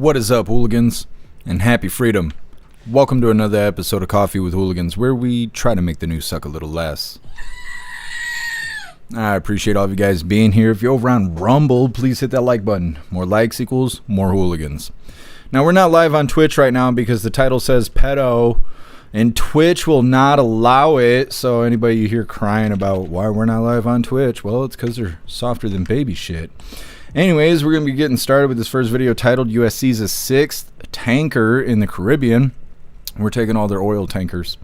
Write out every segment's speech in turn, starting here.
What is up, hooligans? And happy freedom. Welcome to another episode of Coffee with Hooligans, where we try to make the news suck a little less. I appreciate all of you guys being here. If you're over on Rumble, please hit that like button. More likes equals more hooligans. Now, we're not live on Twitch right now because the title says Pedo, and Twitch will not allow it. So anybody you hear crying about why we're not live on Twitch, well, it's because they're softer than baby shit. Anyways, we're going to be getting started with this first video titled U.S. sees a sixth tanker in the Caribbean. We're taking all their oil tankers.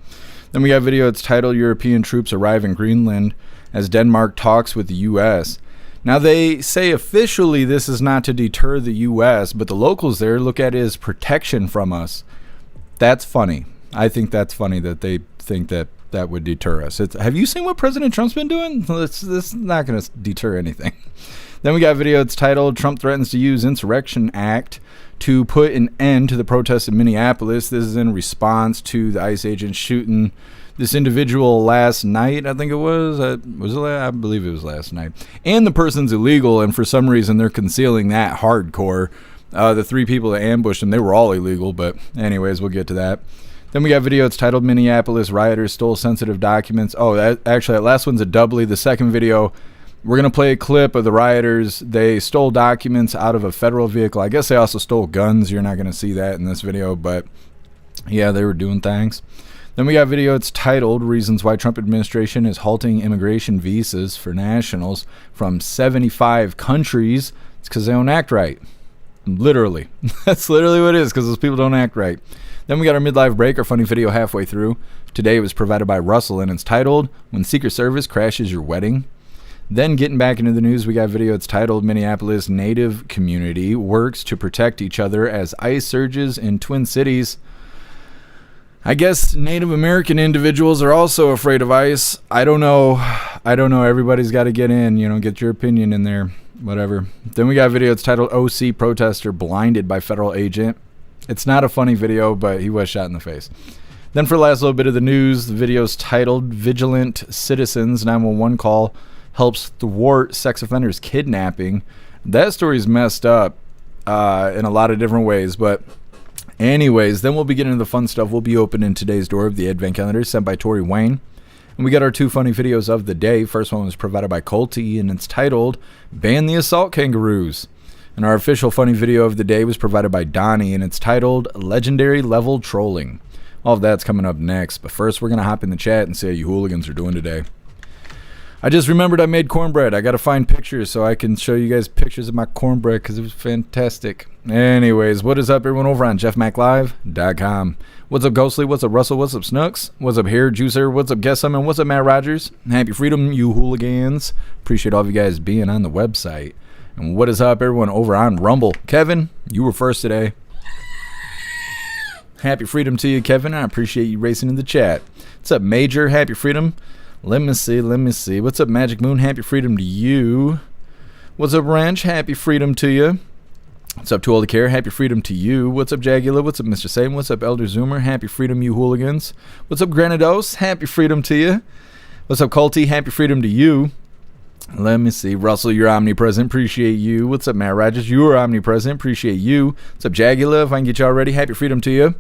Then we got a video that's titled European troops arrive in Greenland as Denmark talks with the U.S. Now, they say officially this is not to deter the U.S., but the locals there look at it as protection from us. That's funny. I think that's funny that they think that that would deter us. Have you seen what President Trump's been doing? This is not going to deter anything. Then we got a video that's titled Trump threatens to use Insurrection Act to put an end to the protests in Minneapolis. This is in response to the ICE agents shooting this individual last night. I think it was. I believe it was last night. And the person's illegal, and for some reason they're concealing that hardcore. The three people that ambushed them, they were all illegal, but anyways, we'll get to that. Then we got a video that's titled Minneapolis rioters stole sensitive documents. Oh, that last one's a doubly. The second video, we're going to play a clip of the rioters. They stole documents out of a federal vehicle. I guess they also stole guns. You're not going to see that in this video, but yeah, they were doing things. Then we got a video that's titled Reasons Why Trump Administration is Halting Immigration Visas for Nationals from 75 Countries. It's because they don't act right. Literally. That's literally what it is, because those people don't act right. Then we got our midlife break, our funny video halfway through. Today it was provided by Russell, and it's titled When Secret Service Crashes Your Wedding. Then getting back into the news, we got a video that's titled Minneapolis Native Community Works to Protect Each Other as ICE Surges in Twin Cities. I guess Native American individuals are also afraid of ICE. I don't know. Everybody's got to get in, get your opinion in there. Whatever. Then we got a video that's titled OC Protester Blinded by Federal Agent. It's not a funny video, but he was shot in the face. Then for the last little bit of the news, the video's titled Vigilant Citizens 911 Call Helps Thwart Sex Offenders Kidnapping. That story's messed up in a lot of different ways, but anyways, then we'll be getting into the fun stuff. We'll be opening today's door of the Advent Calendar sent by Tori Wayne. And we got our two funny videos of the day. First one was provided by Colty, and it's titled Ban the Assault Kangaroos. And our official funny video of the day was provided by Donnie, and it's titled Legendary Level Trolling. All of that's coming up next, but first we're going to hop in the chat and see how you hooligans are doing today. I just remembered I made cornbread. I got to find pictures so I can show you guys pictures of my cornbread because it was fantastic. Anyways, what is up, everyone, over on jeffmaclive.com. What's up, Ghostly? What's up, Russell? What's up, Snooks? What's up, Hair Juicer? What's up, Guess Summon? What's up, Matt Rogers? Happy freedom, you hooligans. Appreciate all of you guys being on the website. And what is up, everyone, over on Rumble? Kevin, you were first today. Happy freedom to you, Kevin. I appreciate you racing in the chat. What's up, Major? Happy freedom. Let me see. What's up, Magic Moon? Happy freedom to you. What's up, Ranch? Happy freedom to you. What's up, Too Old to Care? Happy freedom to you. What's up, Jagula? What's up, Mr. Satan? What's up, Elder Zoomer? Happy freedom, you hooligans. What's up, Granados? Happy freedom to you. What's up, Culty? Happy freedom to you. Let me see. Russell, you're omnipresent. Appreciate you. What's up, Matt Rogers? You are omnipresent. Appreciate you. What's up, Jagula? If I can get y'all ready. Happy freedom to you.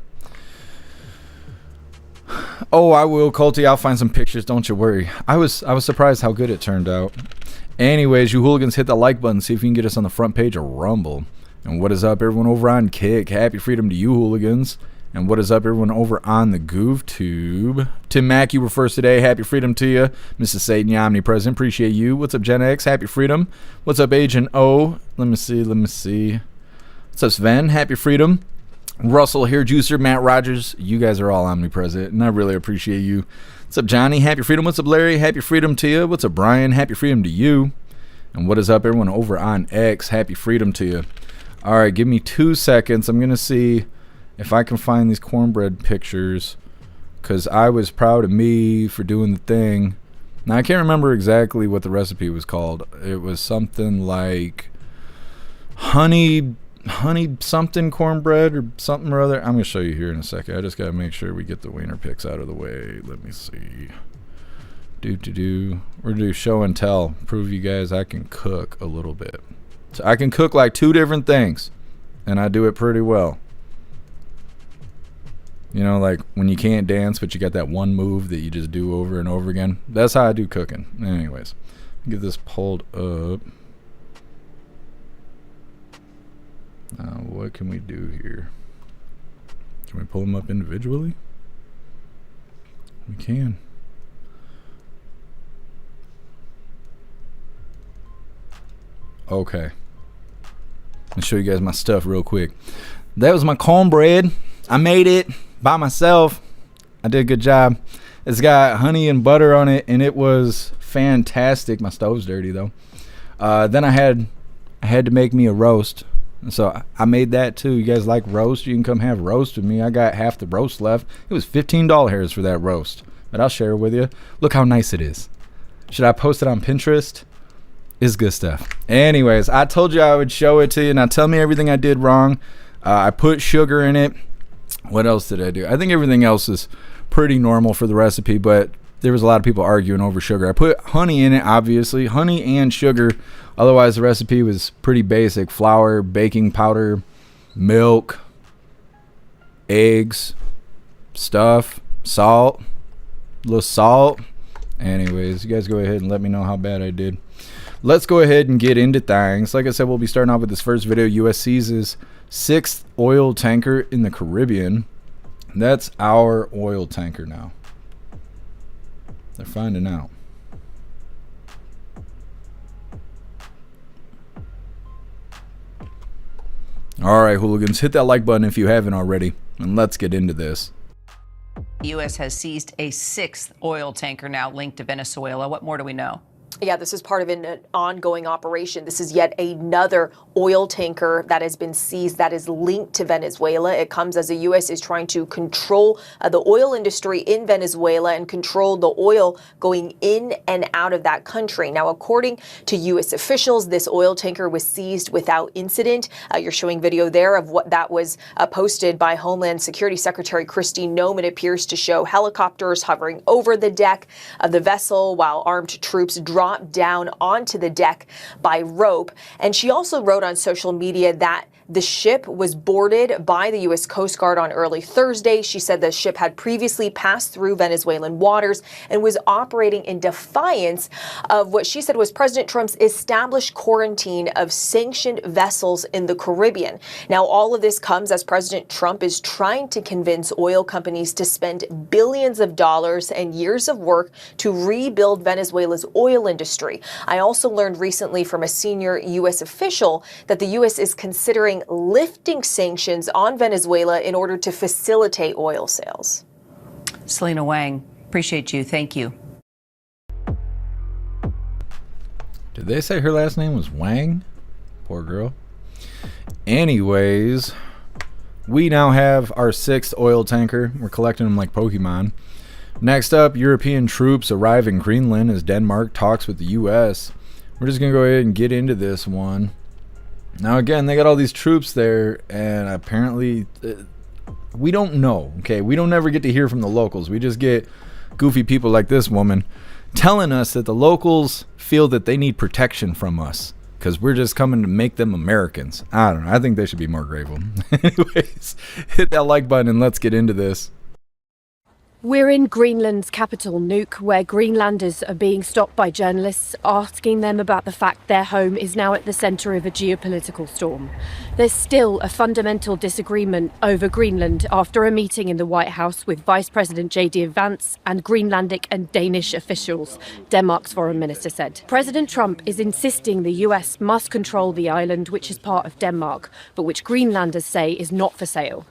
Oh, I will, Colty. I'll find some pictures. Don't you worry. I was surprised how good it turned out. Anyways, you hooligans, hit the like button. See if you can get us on the front page of Rumble. And what is up, everyone over on Kick? Happy freedom to you, hooligans. And what is up, everyone over on the GoofTube? Tim Mack, you were first today. Happy freedom to you. Mrs. Satan, you omnipresent. Appreciate you. What's up, Gen X? Happy freedom. What's up, Agent O? Let me see. What's up, Sven? Happy freedom. Russell, Hair Juicer, Matt Rogers, you guys are all omnipresent, and I really appreciate you. What's up, Johnny? Happy freedom. What's up, Larry? Happy freedom to you. What's up, Brian? Happy freedom to you. And what is up, everyone over on X? Happy freedom to you. All right, give me 2 seconds. I'm going to see if I can find these cornbread pictures, because I was proud of me for doing the thing. Now, I can't remember exactly what the recipe was called. It was something like honey something cornbread or something or other. I'm going to show you here in a second. I just got to make sure we get the wiener pics out of the way. Let me see. We're going to do show and tell. Prove you guys I can cook a little bit. So I can cook like 2 different things. and I do it pretty well. You know, like when you can't dance, but you got that one move that you just do over and over again. That's how I do cooking. Anyways, get this pulled up. What can we do here? Can we pull them up individually? We can. Okay. I'll show you guys my stuff real quick. That was my cornbread. I made it by myself. I did a good job. It's got honey and butter on it, and it was fantastic. My stove's dirty though. Then I had to make me a roast, so I made that too. You guys like roast? You can come have roast with me. I got half the roast left. It was $15 for that roast, but I'll share it with you. Look how nice it is. Should I post it on Pinterest? It's good stuff. Anyways, I told you I would show it to you. Now tell me everything I did wrong. I put sugar in it. What else did I do? I think everything else is pretty normal for the recipe, but there was a lot of people arguing over sugar. I put honey in it, obviously. Honey and sugar. Otherwise, the recipe was pretty basic. Flour, baking powder, milk, eggs, stuff, salt, a little salt. Anyways, you guys go ahead and let me know how bad I did. Let's go ahead and get into things. Like I said, we'll be starting off with this first video. U.S. seizes 6th oil tanker in the Caribbean. That's our oil tanker now. They're finding out. All right, hooligans, hit that like button if you haven't already, and let's get into this. The U.S. has seized a 6th oil tanker now linked to Venezuela. What more do we know? Yeah, this is part of an ongoing operation. This is yet another oil tanker that has been seized that is linked to Venezuela. It comes as the U.S. is trying to control the oil industry in Venezuela and control the oil going in and out of that country. Now, according to U.S. officials, this oil tanker was seized without incident. You're showing video there of what that was posted by Homeland Security Secretary Kristi Noem. It appears to show helicopters hovering over the deck of the vessel while armed troops dropped down onto the deck by rope. And she also wrote on social media that the ship was boarded by the U.S. Coast Guard on early Thursday. She said the ship had previously passed through Venezuelan waters and was operating in defiance of what she said was President Trump's established quarantine of sanctioned vessels in the Caribbean. Now, all of this comes as President Trump is trying to convince oil companies to spend billions of dollars and years of work to rebuild Venezuela's oil industry. I also learned recently from a senior U.S. official that the U.S. is considering lifting sanctions on Venezuela in order to facilitate oil sales. Selena Wang, appreciate you. Thank you. Did they say her last name was Wang? Poor girl. Anyways, we now have our 6th oil tanker. We're collecting them like Pokemon. Next up, European troops arrive in Greenland as Denmark talks with the U.S. We're just going to go ahead and get into this one. Now, again, they got all these troops there, and apparently we don't know, okay? We don't ever get to hear from the locals. We just get goofy people like this woman telling us that the locals feel that they need protection from us because we're just coming to make them Americans. I don't know. I think they should be more grateful. Anyways, hit that like button and let's get into this. We're in Greenland's capital, Nuuk, where Greenlanders are being stopped by journalists asking them about the fact their home is now at the centre of a geopolitical storm. There's still a fundamental disagreement over Greenland after a meeting in the White House with Vice President J.D. Vance and Greenlandic and Danish officials, Denmark's foreign minister said. President Trump is insisting the US must control the island, which is part of Denmark, but which Greenlanders say is not for sale.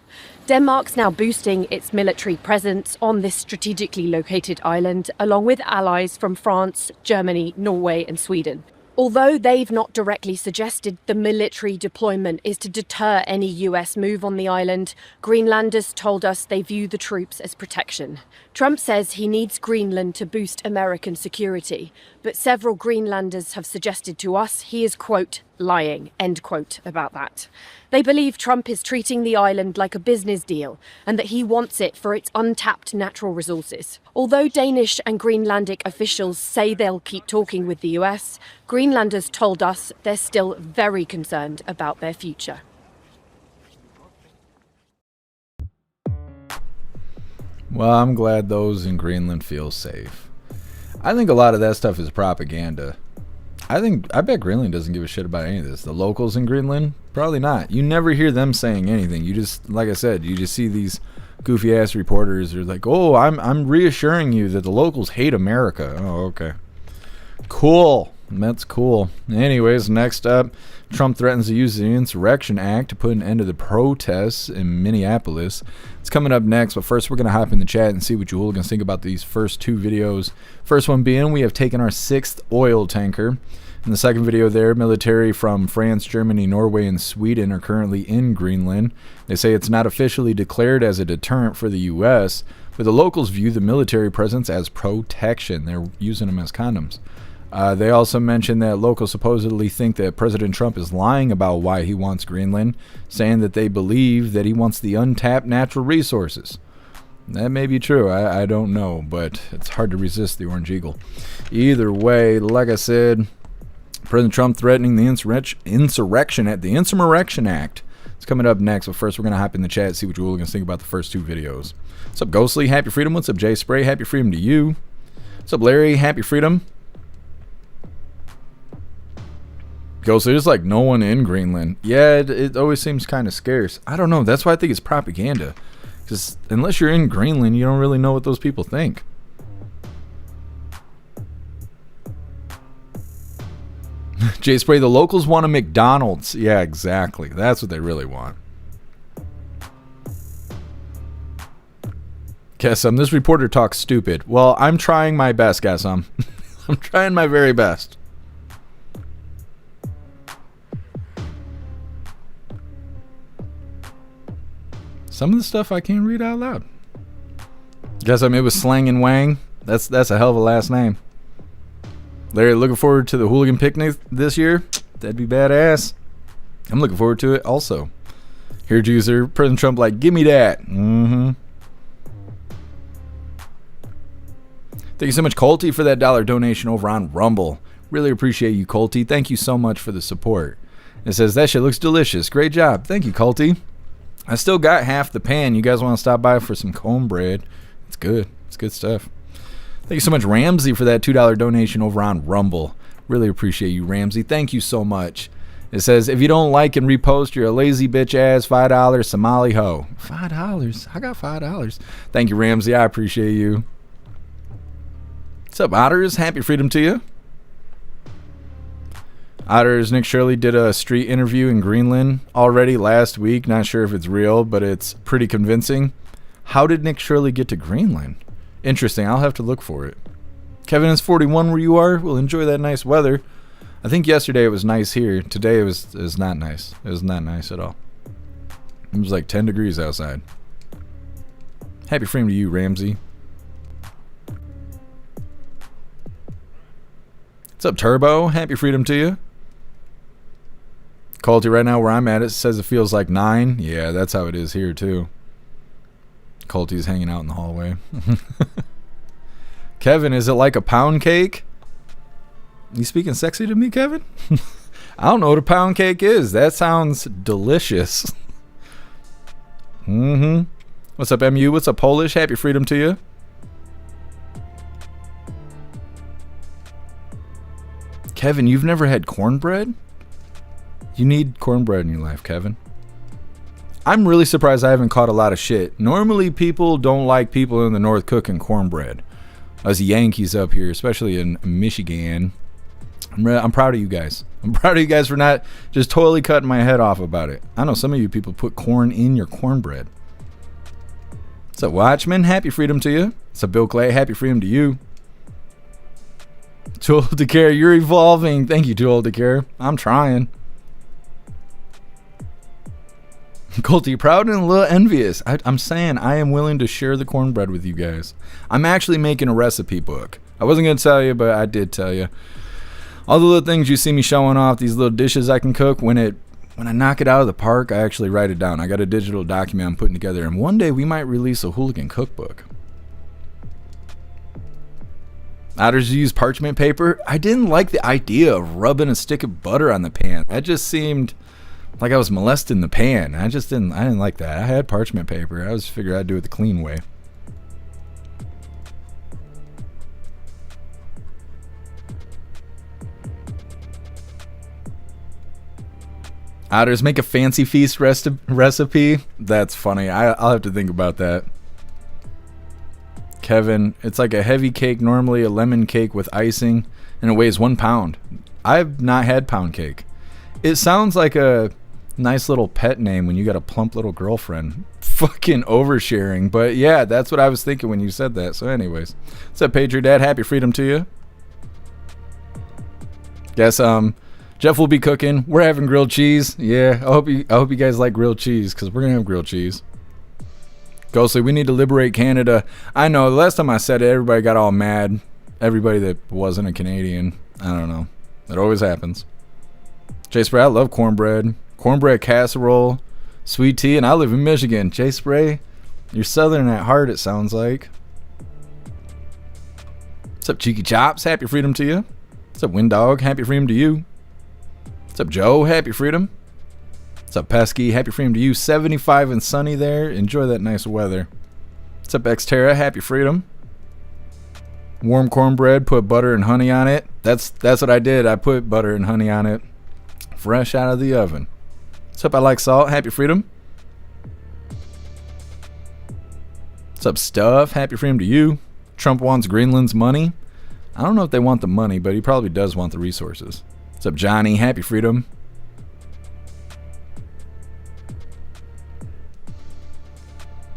Denmark's now boosting its military presence on this strategically located island, along with allies from France, Germany, Norway and Sweden. Although they've not directly suggested the military deployment is to deter any US move on the island, Greenlanders told us they view the troops as protection. Trump says he needs Greenland to boost American security, but several Greenlanders have suggested to us he is, quote, lying, end quote, about that. They believe Trump is treating the island like a business deal and that he wants it for its untapped natural resources. Although Danish and Greenlandic officials say they'll keep talking with the US, Greenlanders told us they're still very concerned about their future. Well, I'm glad those in Greenland feel safe. I think a lot of that stuff is propaganda. I bet Greenland doesn't give a shit about any of this. The locals in Greenland, probably not. You never hear them saying anything. You just, like I said, you just see these goofy ass reporters are like, "Oh, I'm reassuring you that the locals hate America." Oh, okay. Cool. That's cool. Anyways, next up, Trump threatens to use the Insurrection Act to put an end to the protests in Minneapolis. It's coming up next, but first we're going to hop in the chat and see what you hooligans think about these first two videos. First one being, we have taken our 6th oil tanker. In the second video there, military from France, Germany, Norway, and Sweden are currently in Greenland. They say it's not officially declared as a deterrent for the U.S., but the locals view the military presence as protection. They're using them as condoms. They also mentioned that locals supposedly think that President Trump is lying about why he wants Greenland, saying that they believe that he wants the untapped natural resources. That may be true. I don't know, but it's hard to resist the Orange Eagle. Either way, like I said, President Trump threatening the Insurrection Act. It's coming up next, but first we're going to hop in the chat and see what you hooligans think about the first two videos. What's up, Ghostly? Happy Freedom. What's up, Jay Spray? Happy Freedom to you. What's up, Larry? Happy Freedom. Ghostly, there's like no one in Greenland. Yeah, it always seems kind of scarce. I don't know. That's why I think it's propaganda. Because unless you're in Greenland, you don't really know what those people think. Jay Spray, the locals want a McDonald's. Yeah, exactly. That's what they really want. Kessum, this reporter talks stupid. Well, I'm trying my best, Kessum. I'm trying my very best. Some of the stuff I can't read out loud. Guess it was Slang and Wang. That's a hell of a last name. Larry, looking forward to the hooligan picnic this year. That'd be badass. I'm looking forward to it also. Here, Juicer. President Trump like, give me that. Thank you so much, Colty, for that $1 donation over on Rumble. Really appreciate you, Colty. Thank you so much for the support. It says, that shit looks delicious. Great job. Thank you, Colty. I still got half the pan. You guys want to stop by for some cornbread? It's good. It's good stuff. Thank you so much, Ramsey, for that $2 donation over on Rumble. Really appreciate you, Ramsey. Thank you so much. It says, if you don't like and repost, you're a lazy bitch ass. $5 Somali ho. $5? I got $5. Thank you, Ramsey. I appreciate you. What's up, Otters? Happy Freedom to you. Otters, Nick Shirley did a street interview in Greenland already last week. Not sure if it's real, but it's pretty convincing. How did Nick Shirley get to Greenland? Interesting. I'll have to look for it. Kevin is 41 where you are. We'll enjoy that nice weather. I think yesterday it was nice here. Today it was not nice. It was not nice at all. It was like 10 degrees outside. Happy Freedom to you, Ramsey. What's up, Turbo? Happy Freedom to you. Colty, right now where I'm at, it says it feels like 9. Yeah, that's how it is here too. Colty's hanging out in the hallway. Kevin, is it like a pound cake? You speaking sexy to me, Kevin? I don't know what a pound cake is. That sounds delicious. What's up, MU? What's up, Polish? Happy Freedom to you. Kevin, you've never had cornbread? You need cornbread in your life, Kevin. I'm really surprised I haven't caught a lot of shit. Normally, people don't like people in the north cooking cornbread. Us Yankees up here, especially in Michigan. I'm proud of you guys. I'm proud of you guys for not just totally cutting my head off about it. I know some of you people put corn in your cornbread. What's up, Watchman? Happy Freedom to you. What's up, Bill Clay? Happy Freedom to you. Too old to care. You're evolving. Thank you, Too old to care. I'm trying. Colty, proud and a little envious. I'm saying I am willing to share the cornbread with you guys. I'm actually making a recipe book. I wasn't going to tell you, but I did tell you. All the little things you see me showing off, these little dishes I can cook, when I knock it out of the park, I actually write it down. I got a digital document I'm putting together, and one day we might release a hooligan cookbook. Otters use parchment paper. I didn't like the idea of rubbing a stick of butter on the pan. That just seemed like I was molesting the pan. I didn't like that. I had parchment paper. I was figured I'd do it the clean way. Otters make a fancy feast recipe. That's funny. I'll have to think about that. Kevin, it's like a heavy cake, normally a lemon cake with icing, and it weighs 1 pound. I've not had pound cake. It sounds like a nice little pet name when you got a plump little girlfriend. Fucking oversharing. But yeah, that's what I was thinking when you said that. So anyways, what's up, Pager Dad? Happy freedom to you. Guess Jeff will be cooking. We're having grilled cheese. Yeah, I hope you guys like grilled cheese, because we're gonna have grilled cheese. Ghostly, we need to liberate Canada. I know, the last time I said it, everybody got all mad. Everybody that wasn't a Canadian. I don't know. It always happens. Jay Spray, I love cornbread. Cornbread casserole, sweet tea, and I live in Michigan. Jay Spray, you're southern at heart, it sounds like. What's up, Cheeky Chops? Happy freedom to you. What's up, Windog? Happy freedom to you. What's up, Joe? Happy freedom. What's up, Pesky? Happy freedom to you. 75 and sunny there. Enjoy that nice weather. What's up, Xterra? Happy freedom. Warm cornbread, put butter and honey on it. That's what I did. I put butter and honey on it. Fresh out of the oven. What's up, I like salt? Happy freedom. What's up, Stuff? Happy freedom to you. Trump wants Greenland's money. I don't know if they want the money, but he probably does want the resources. What's up, Johnny? Happy freedom.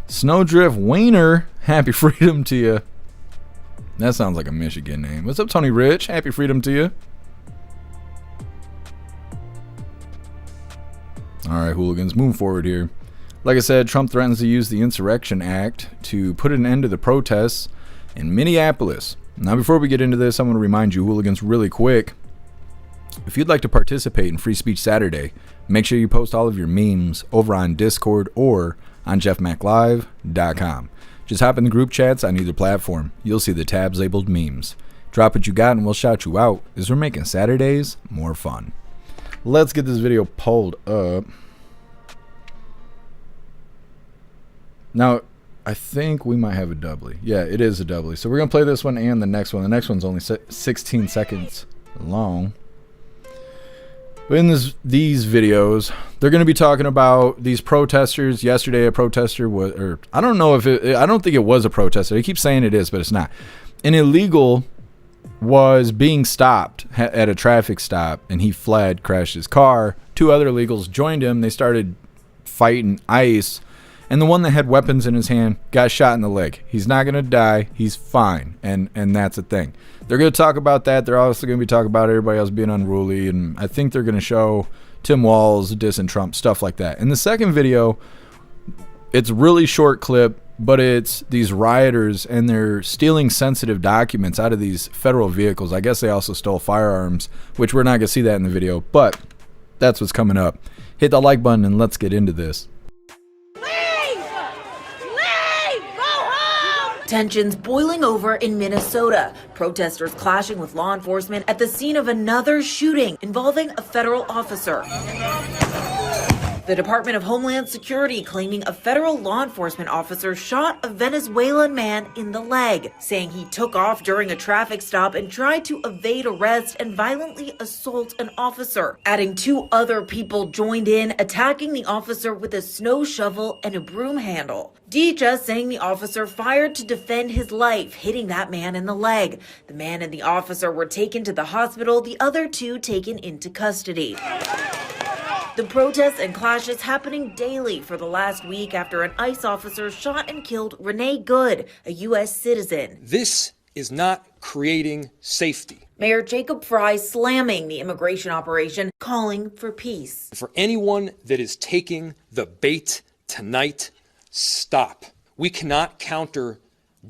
Snowdrift Wiener, happy freedom to you. That sounds like a Michigan name. What's up, Tony Rich? Happy freedom to you. Alright, hooligans, moving forward here. Like I said, Trump threatens to use the Insurrection Act to put an end to the protests in Minneapolis. Now, before we get into this, I'm going to remind you, hooligans, really quick. If you'd like to participate in Free Speech Saturday, make sure you post all of your memes over on Discord or on jeffmaclive.com. Just hop in the group chats on either platform. You'll see the tabs labeled memes. Drop what you got and we'll shout you out, as we're making Saturdays more fun. Let's get this video pulled up. Now, I think we might have a doubly. Yeah, it is a doubly. So we're going to play this one and the next one. The next one's only 16 seconds long. But in these videos, they're going to be talking about these protesters. Yesterday, a protester was, or I don't know if it, I don't think it was a protester. They keep saying it is, but it's not. An illegal was being stopped at a traffic stop, and he fled, crashed his car. 2 other illegals joined him. They started fighting ICE, and the one that had weapons in his hand got shot in the leg. He's not going to die. He's fine, and that's the thing. They're going to talk about that. They're also going to be talking about everybody else being unruly, and I think they're going to show Tim Walz dissing Trump, stuff like that. In the second video, it's a really short clip, but it's these rioters, and they're stealing sensitive documents out of these federal vehicles. I guess they also stole firearms, which we're not going to see that in the video, but that's what's coming up. Hit the like button and let's get into this. Tensions boiling over in Minnesota. Protesters clashing with law enforcement at the scene of another shooting involving a federal officer. The Department of Homeland Security claiming a federal law enforcement officer shot a Venezuelan man in the leg, saying he took off during a traffic stop and tried to evade arrest and violently assault an officer. Adding 2 other people joined in, attacking the officer with a snow shovel and a broom handle. DHS saying the officer fired to defend his life, hitting that man in the leg. The man and the officer were taken to the hospital, the other 2 taken into custody. The protests and clashes happening daily for the last week after an ICE officer shot and killed Renee Good, a U.S. citizen. This is not creating safety. Mayor Jacob Fry slamming the immigration operation, calling for peace. For anyone that is taking the bait tonight, stop. We cannot counter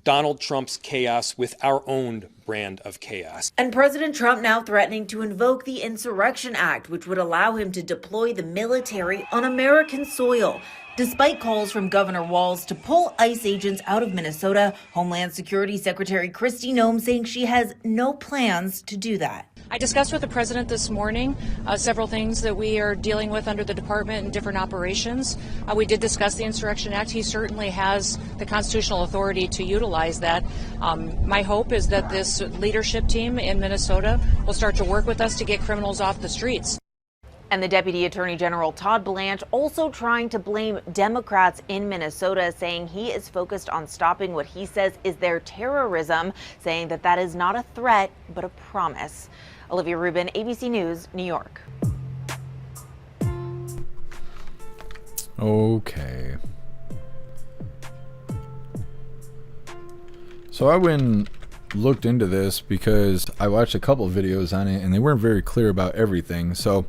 Donald Trump's chaos with our own brand of chaos. And President Trump now threatening to invoke the Insurrection Act, which would allow him to deploy the military on American soil. Despite calls from Governor Walz to pull ICE agents out of Minnesota, Homeland Security Secretary Kristi Noem saying she has no plans to do that. I discussed with the president this morning several things that we are dealing with under the department and different operations. We did discuss the Insurrection Act. He certainly has the constitutional authority to utilize that. My hope is that this leadership team in Minnesota will start to work with us to get criminals off the streets. And the Deputy Attorney General Todd Blanche also trying to blame Democrats in Minnesota, saying he is focused on stopping what he says is their terrorism, saying that that is not a threat, but a promise. Olivia Rubin, ABC News, New York. Okay. So I went and looked into this because I watched a couple of videos on it and they weren't very clear about everything. So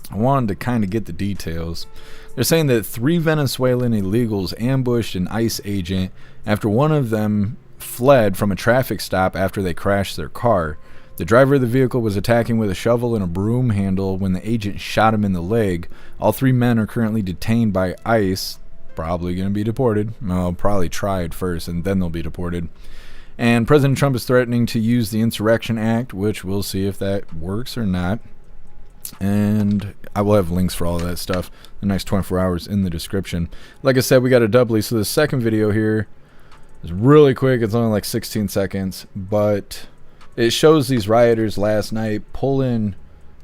I wanted to kind of get the details. They're saying that 3 Venezuelan illegals ambushed an ICE agent after one of them fled from a traffic stop after they crashed their car. The driver of the vehicle was attacking with a shovel and a broom handle when the agent shot him in the leg. All 3 men are currently detained by ICE, probably going to be deported. Well, probably tried first and then they'll be deported. And President Trump is threatening to use the Insurrection Act, which we'll see if that works or not. And I will have links for all of that stuff the next 24 hours in the description. Like I said, we got a doubly. So the second video here is really quick. It's only like 16 seconds, but it shows these rioters last night pulling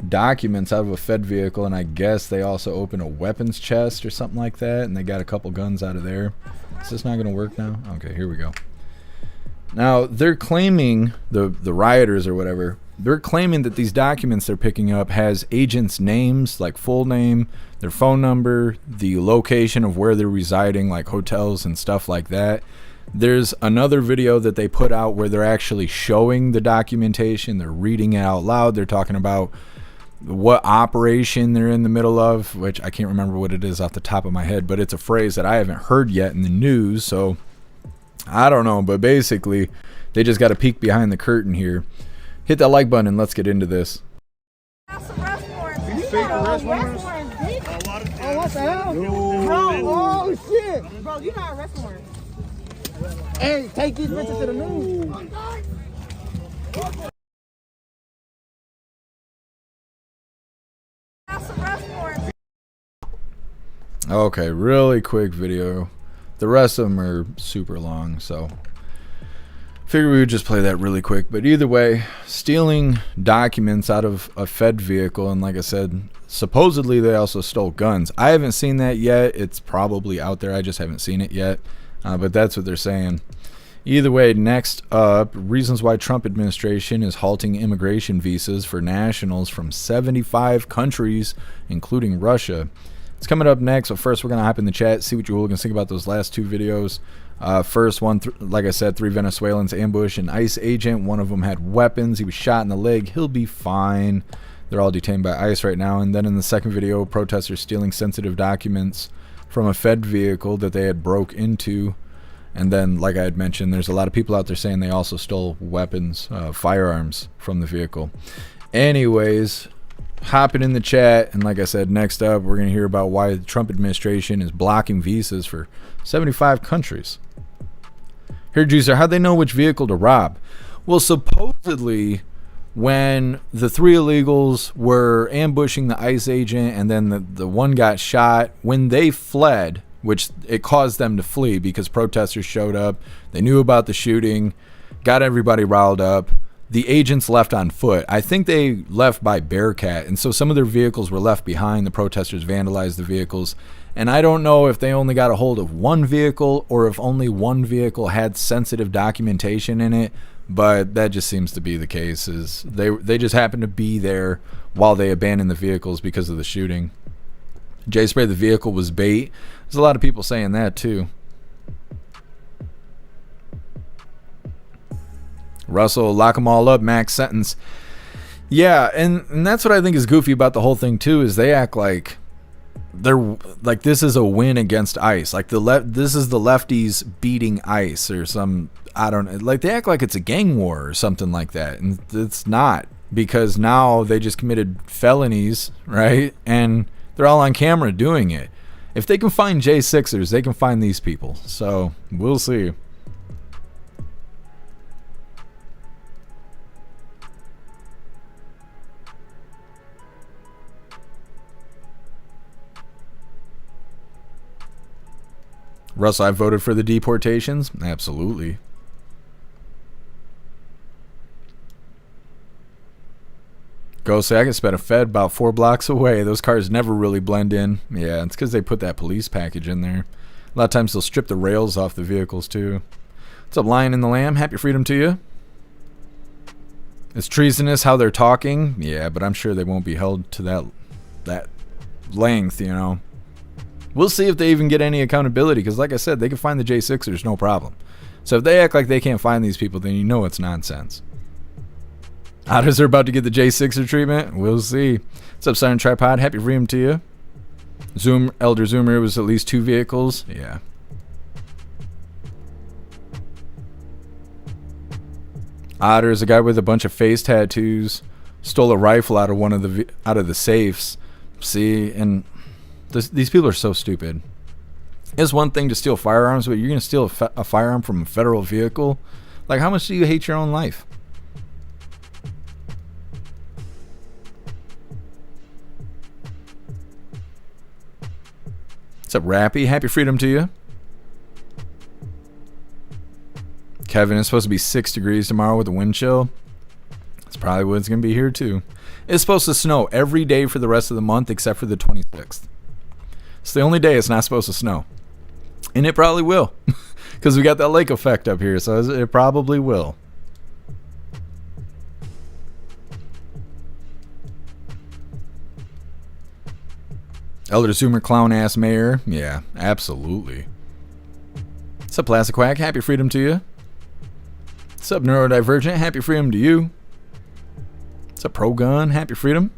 documents out of a Fed vehicle, and I guess they also opened a weapons chest or something like that, and they got a couple guns out of there. Is this not going to work now? Okay, here we go. Now, they're claiming, the rioters or whatever, they're claiming that these documents they're picking up has agents' names, like full name, their phone number, the location of where they're residing, like hotels and stuff like that. There's another video that they put out where they're actually showing the documentation. They're reading it out loud. They're talking about what operation they're in the middle of, which I can't remember what it is off the top of my head, but it's a phrase that I haven't heard yet in the news, so I don't know. But basically, they just got a peek behind the curtain here. Hit that like button and let's get into this. Oh, what the hell? Bro, oh shit. Bro, you're not arrest warrant. Hey, take these bitches to the news. Okay, really quick video. The rest of them are super long, so figure we would just play that really quick. But either way, stealing documents out of a Fed vehicle, and like I said, supposedly they also stole guns. I haven't seen that yet. It's probably out there. I just haven't seen it yet. But that's what they're saying. Either way, next up, reasons why Trump administration is halting immigration visas for nationals from 75 countries, including Russia. It's coming up next, but first we're going to hop in the chat, see what you hooligans think about those last 2 videos. First one, like I said, 3 Venezuelans ambushed an ICE agent. One of them had weapons. He was shot in the leg. He'll be fine. They're all detained by ICE right now. And then in the second video, protesters stealing sensitive documents from a Fed vehicle that they had broke into. And then, like I had mentioned, there's a lot of people out there saying they also stole weapons, firearms from the vehicle. Anyways, hopping in the chat, and like I said, next up, we're going to hear about why the Trump administration is blocking visas for 75 countries. Here, Juicer, how'd they know which vehicle to rob? Well, supposedly, when the 3 illegals were ambushing the ICE agent and then the one got shot, when they fled, which it caused them to flee because protesters showed up, they knew about the shooting, got everybody riled up, the agents left on foot. I think they left by Bearcat, and so some of their vehicles were left behind. The protesters vandalized the vehicles, and I don't know if they only got a hold of one vehicle or if only one vehicle had sensitive documentation in it, but that just seems to be the case. Is they just happened to be there while they abandoned the vehicles because of the shooting. Jay Spray, the vehicle was bait. There's a lot of people saying that too. Russell, lock them all up, max sentence. Yeah, and that's what I think is goofy about the whole thing too, is they act like they're like this is a win against ICE. Like this is the lefties beating ICE or some, I don't know, like they act like it's a gang war or something like that. And it's not, because now they just committed felonies, right? And they're all on camera doing it. If they can find J6ers, they can find these people. So we'll see. Russell, I voted for the deportations. Go say I can spot a Fed about 4 blocks away. Those cars never really blend in. Yeah, it's because they put that police package in there. A lot of times they'll strip the rails off the vehicles too. What's up, Lion and the Lamb? Happy freedom to you. It's treasonous how they're talking. Yeah, but I'm sure they won't be held to that length, you know. We'll see if they even get any accountability, because like I said, they can find the J6ers, no problem. So if they act like they can't find these people, then you know it's nonsense. Otters are about to get the J6er treatment. We'll see. What's up, Silent Tripod? Happy freedom to you. Elder Zoomer was at least 2 vehicles. Yeah. Otter is a guy with a bunch of face tattoos. Stole a rifle out of one of the safes. See, and these people are so stupid. It's one thing to steal firearms, but you're going to steal a firearm from a federal vehicle? Like, how much do you hate your own life? What's up, Rappy? Happy freedom to you. Kevin, it's supposed to be 6 degrees tomorrow with a wind chill. That's probably what it's going to be here too. It's supposed to snow every day for the rest of the month except for the 26th. It's the only day it's not supposed to snow. And it probably will. Because we got that lake effect up here, so it probably will. Elder Zoomer clown ass mayor. Yeah, absolutely. What's up, Plastic Quack? Happy freedom to you. What's up, Neurodivergent? Happy freedom to you. What's up, Pro Gun? Happy freedom.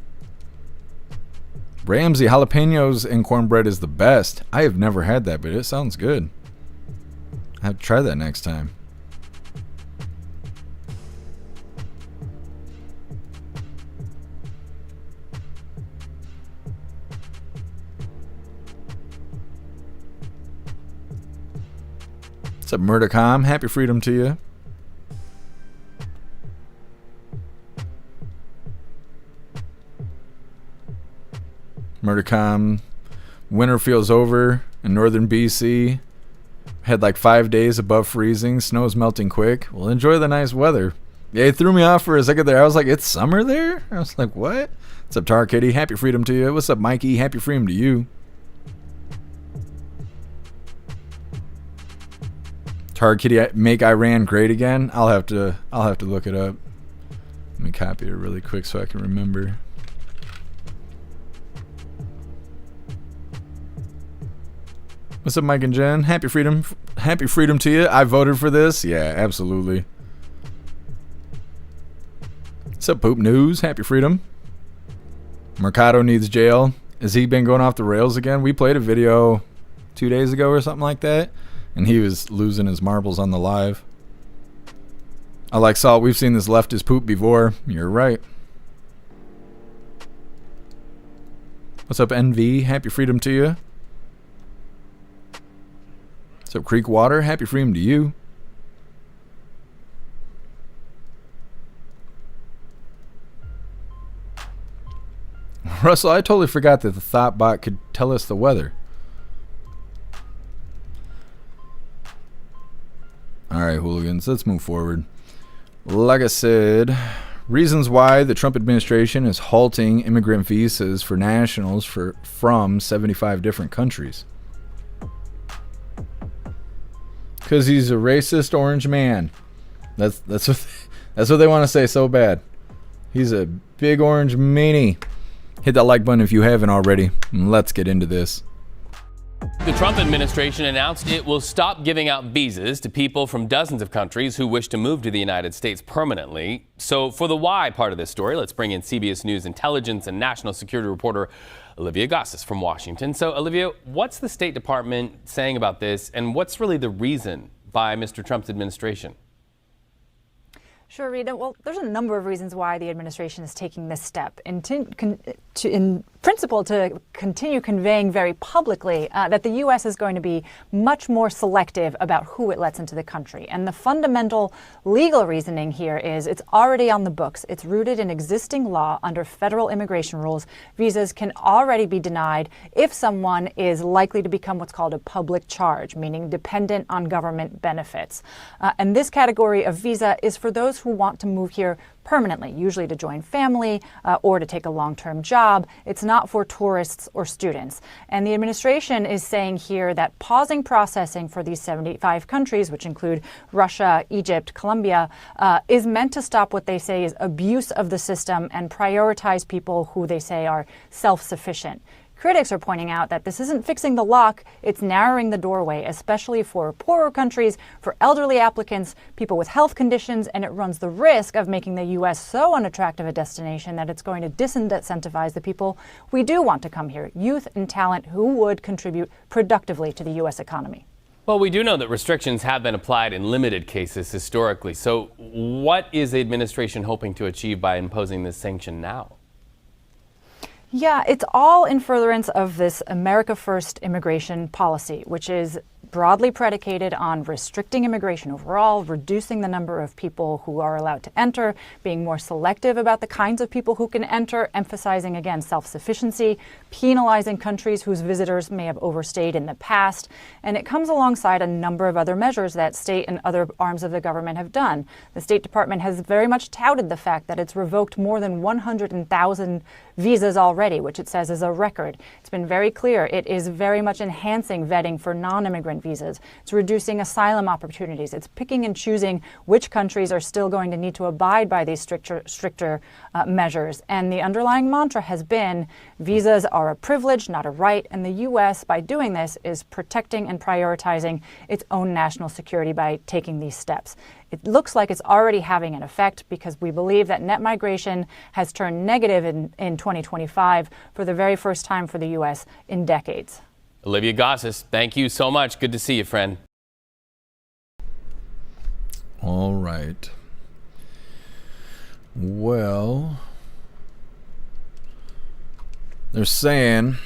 Ramsey, jalapenos and cornbread is the best. I have never had that, but it sounds good. I have to try that next time. What's up, Murdercom? Happy freedom to you. Murdercom, winter feels over in northern BC. Had like 5 days above freezing. Snow's melting quick. Well, enjoy the nice weather. Yeah, it threw me off for a second there. I was like, it's summer there? I was like, what? What's up, Tar Kitty? Happy freedom to you. What's up, Mikey? Happy freedom to you. Tar Kitty, make Iran great again? I'll have to look it up. Let me copy it really quick so I can remember. What's up, Mike and Jen? Happy freedom to you. I voted for this. Yeah, absolutely. What's up, Poop News? Happy freedom. Mercado needs jail. Has he been going off the rails again? We played a video 2 days ago or something like that, and he was losing his marbles on the live. I like Salt. We've seen this leftist poop before. You're right. What's up, NV? Happy freedom to you. What's up, Creek Water? Happy freedom to you. Russell, I totally forgot that the thought bot could tell us the weather. Alright, hooligans, let's move forward. Like I said, reasons why the Trump administration is halting immigrant visas for nationals from 75 different countries. Because he's a racist orange man. That's what they want to say so bad. He's a big orange meanie. Hit that like button if you haven't already. And let's get into this. The Trump administration announced it will stop giving out visas to people from dozens of countries who wish to move to the United States permanently. So for the why part of this story, let's bring in CBS News intelligence and national security reporter Olivia Gossis from Washington. So Olivia, what's the State Department saying about this, and what's really the reason by Mr. Trump's administration? Sure, Rita. Well, there's a number of reasons why the administration is taking this step. principle to continue conveying very publicly that the U.S. is going to be much more selective about who it lets into the country. And the fundamental legal reasoning here is it's already on the books. It's rooted in existing law under federal immigration rules. Visas can already be denied if someone is likely to become what's called a public charge, meaning dependent on government benefits. And this category of visa is for those who want to move here permanently, usually to join family or to take a long-term job. It's not for tourists or students. And the administration is saying here that pausing processing for these 75 countries, which include Russia, Egypt, Colombia, is meant to stop what they say is abuse of the system and prioritize people who they say are self-sufficient. Critics are pointing out that this isn't fixing the lock, it's narrowing the doorway, especially for poorer countries, for elderly applicants, people with health conditions, and it runs the risk of making the U.S. so unattractive a destination that it's going to disincentivize the people we do want to come here, youth and talent who would contribute productively to the U.S. economy. Well, we do know that restrictions have been applied in limited cases historically. So what is the administration hoping to achieve by imposing this sanction now? Yeah, it's all in furtherance of this America First immigration policy, which is broadly predicated on restricting immigration overall, reducing the number of people who are allowed to enter, being more selective about the kinds of people who can enter, emphasizing, again, self-sufficiency, penalizing countries whose visitors may have overstayed in the past. And it comes alongside a number of other measures that state and other arms of the government have done. The State Department has very much touted the fact that it's revoked more than 100,000 visas already, which it says is a record. It's been very clear it is very much enhancing vetting for non-immigrant visas. It's reducing asylum opportunities. It's picking and choosing which countries are still going to need to abide by these stricter measures. And the underlying mantra has been visas are a privilege, not a right. And the U.S., by doing this, is protecting and prioritizing its own national security by taking these steps. It looks like it's already having an effect because we believe that net migration has turned negative in 2025 for the very first time for the U.S. in decades. Olivia Gossis, thank you so much. Good to see you, friend. All right. Well, they're saying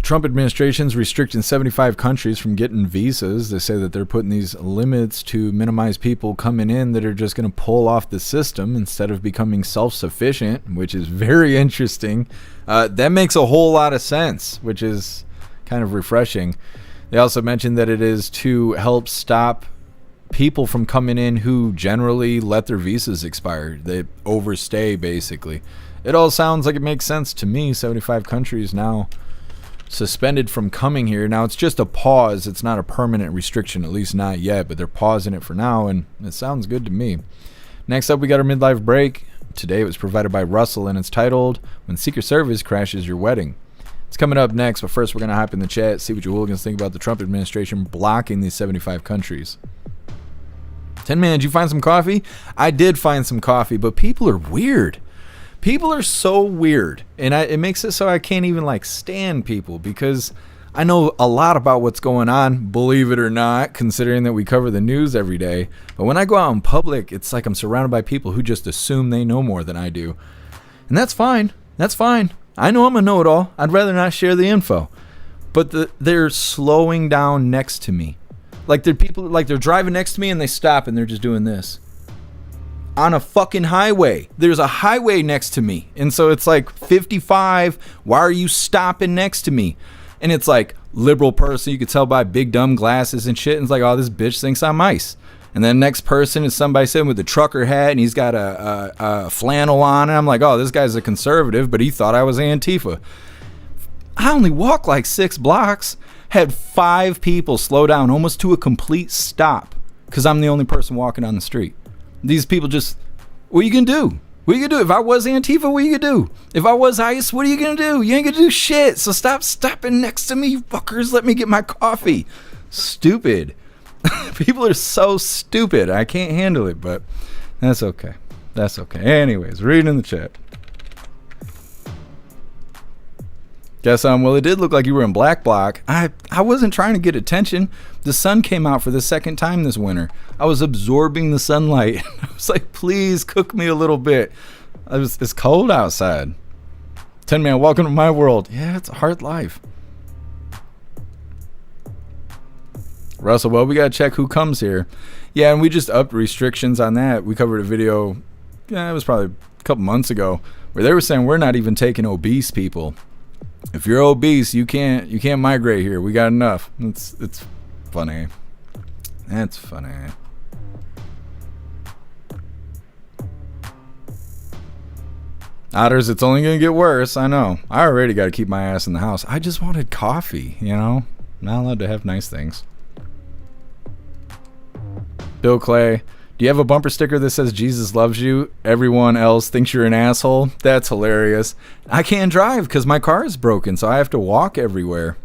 Trump administration's restricting 75 countries from getting visas. They say that they're putting these limits to minimize people coming in that are just going to pull off the system instead of becoming self-sufficient, which is very interesting. That makes a whole lot of sense, which is kind of refreshing. They also mentioned that it is to help stop people from coming in who generally let their visas expire. They overstay, basically. It all sounds like it makes sense to me. 75 countries now suspended from coming here. Now, it's just a pause. It's not a permanent restriction, at least not yet, but they're pausing it for now, and it sounds good to me. Next up, we got our midlife break. Today, it was provided by Russell, and it's titled, When Secret Service Crashes Your Wedding. It's coming up next, but first we're going to hop in the chat, see what you hooligans think about the Trump administration blocking these 75 countries. 10 Man, did you find some coffee? I did find some coffee, but people are weird. People are so weird, and it makes it so I can't even stand people because I know a lot about what's going on, believe it or not, considering that we cover the news every day. But when I go out in public, it's like I'm surrounded by people who just assume they know more than I do. And that's fine. That's fine. I know I'm a know-it-all. I'd rather not share the info. But they're slowing down next to me. They're people, they're driving next to me and they stop and they're just doing this. On a fucking highway. There's a highway next to me. And so it's 55. Why are you stopping next to me? And it's liberal person. You could tell by big dumb glasses and shit. And it's oh, this bitch thinks I'm ice. And then next person is somebody sitting with a trucker hat and he's got a flannel on. And I'm oh, this guy's a conservative, but he thought I was Antifa. I only walk 6 blocks. Had 5 people slow down almost to a complete stop because I'm the only person walking on the street. These people just, what are you going to do? What are you going to do? If I was Antifa, what are you going to do? If I was ICE, what are you going to do? You ain't going to do shit. So stop stopping next to me, you fuckers. Let me get my coffee. Stupid. People are so stupid. I can't handle it, but that's okay. That's okay. Anyways, reading in the chat. Guess well, it did look like you were in black bloc. I wasn't trying to get attention. The sun came out for the second time this winter. I was absorbing the sunlight. I was please cook me a little bit. It's cold outside. 10 Man, welcome to my world. Yeah, it's a hard life. Russell, well, we got to check who comes here. Yeah, and we just upped restrictions on that. We covered a video, it was probably a couple months ago, where they were saying we're not even taking obese people. If you're obese, you can't migrate here. We got enough. It's funny. That's funny. Otters, it's only going to get worse. I know. I already got to keep my ass in the house. I just wanted coffee, you know? Not allowed to have nice things. Bill Clay, do you have a bumper sticker that says Jesus loves you? Everyone else thinks you're an asshole? That's hilarious. I can't drive because my car is broken, so I have to walk everywhere.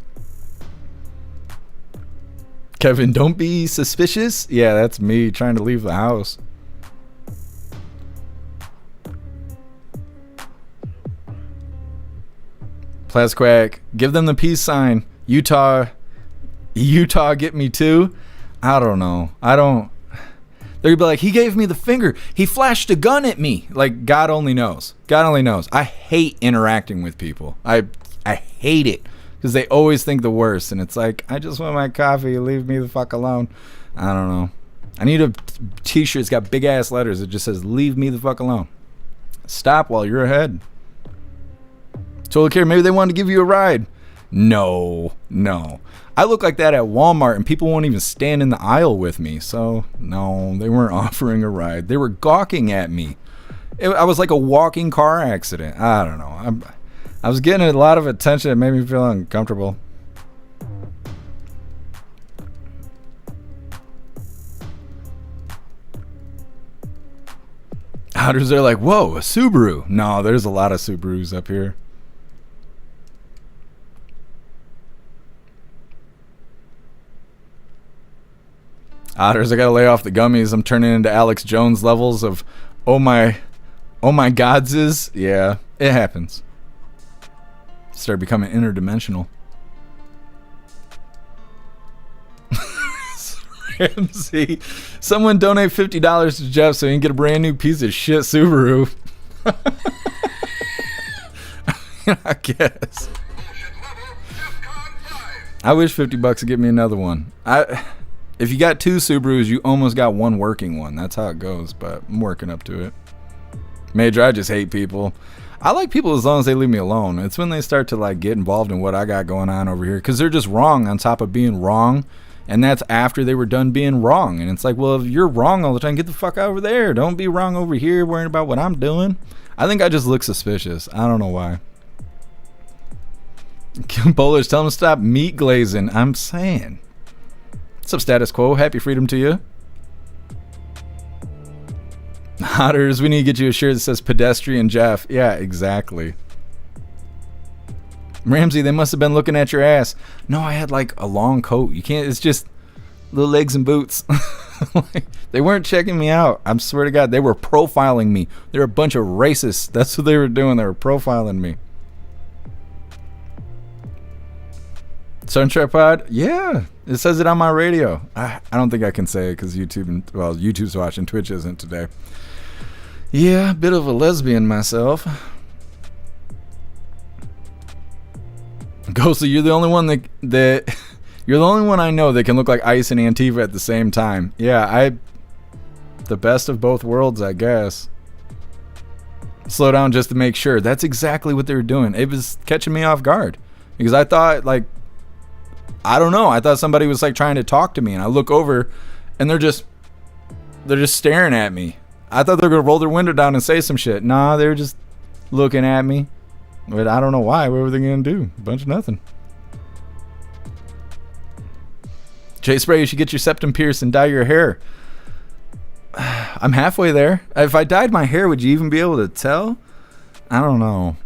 Kevin, don't be suspicious. Yeah, that's me trying to leave the house. Plasquack, give them the peace sign. Utah, get me too? I don't know. They'd be like, he gave me the finger. He flashed a gun at me. Like, God only knows. God only knows. I hate interacting with people. I hate it. Because they always think the worst. And it's like, I just want my coffee. Leave me the fuck alone. I don't know. I need a t-shirt. It's got big ass letters. It just says, leave me the fuck alone. Stop while you're ahead. Totally care. Maybe they wanted to give you a ride. No. I look like that at Walmart and people won't even stand in the aisle with me. So, no, they weren't offering a ride. They were gawking at me. I was like a walking car accident. I don't know. I was getting a lot of attention. It made me feel uncomfortable. Otters are like, whoa, a Subaru. No, there's a lot of Subarus up here. Otters, I gotta lay off the gummies. I'm turning into Alex Jones levels of oh my godses. Yeah, it happens. Start becoming interdimensional. Ramsey, someone donate $50 to Jeff so he can get a brand new piece of shit Subaru. I guess. I wish $50 would get me another one. If you got two Subarus, you almost got one working one. That's how it goes, but I'm working up to it. Major, I just hate people. I like people as long as they leave me alone. It's when they start to like get involved in what I got going on over here, because they're just wrong on top of being wrong, and that's after they were done being wrong. And it's like, well, if you're wrong all the time, get the fuck over there. Don't be wrong over here worrying about what I'm doing. I think I just look suspicious. I don't know why. Bowlers, tell them to stop meat glazing. I'm saying. What's up, Status Quo? Happy freedom to you. Otters, we need to get you a shirt that says Pedestrian Jeff. Yeah, exactly. Ramsey, they must have been looking at your ass. No, I had like a long coat. You can't, it's just little legs and boots. They weren't checking me out. I swear to God, they were profiling me. They were a bunch of racists. That's what they were doing. They were profiling me. Suntrap Pod? Yeah, it says it on my radio. I don't think I can say it because YouTube's watching. Twitch isn't today. Yeah, a bit of a lesbian myself. Ghostly, you're the only one that you're the only one I know that can look like Ice and Antifa at the same time. Yeah, the best of both worlds, I guess. Slow down just to make sure. That's exactly what they were doing. It was catching me off guard because I thought like, I don't know. I thought somebody was like trying to talk to me, and I look over, and they're just staring at me. I thought they were gonna roll their window down and say some shit. Nah, they were just looking at me. But I don't know why. What were they gonna do? A bunch of nothing. Jay Spray, you should get your septum pierced and dye your hair. I'm halfway there. If I dyed my hair, would you even be able to tell? I don't know.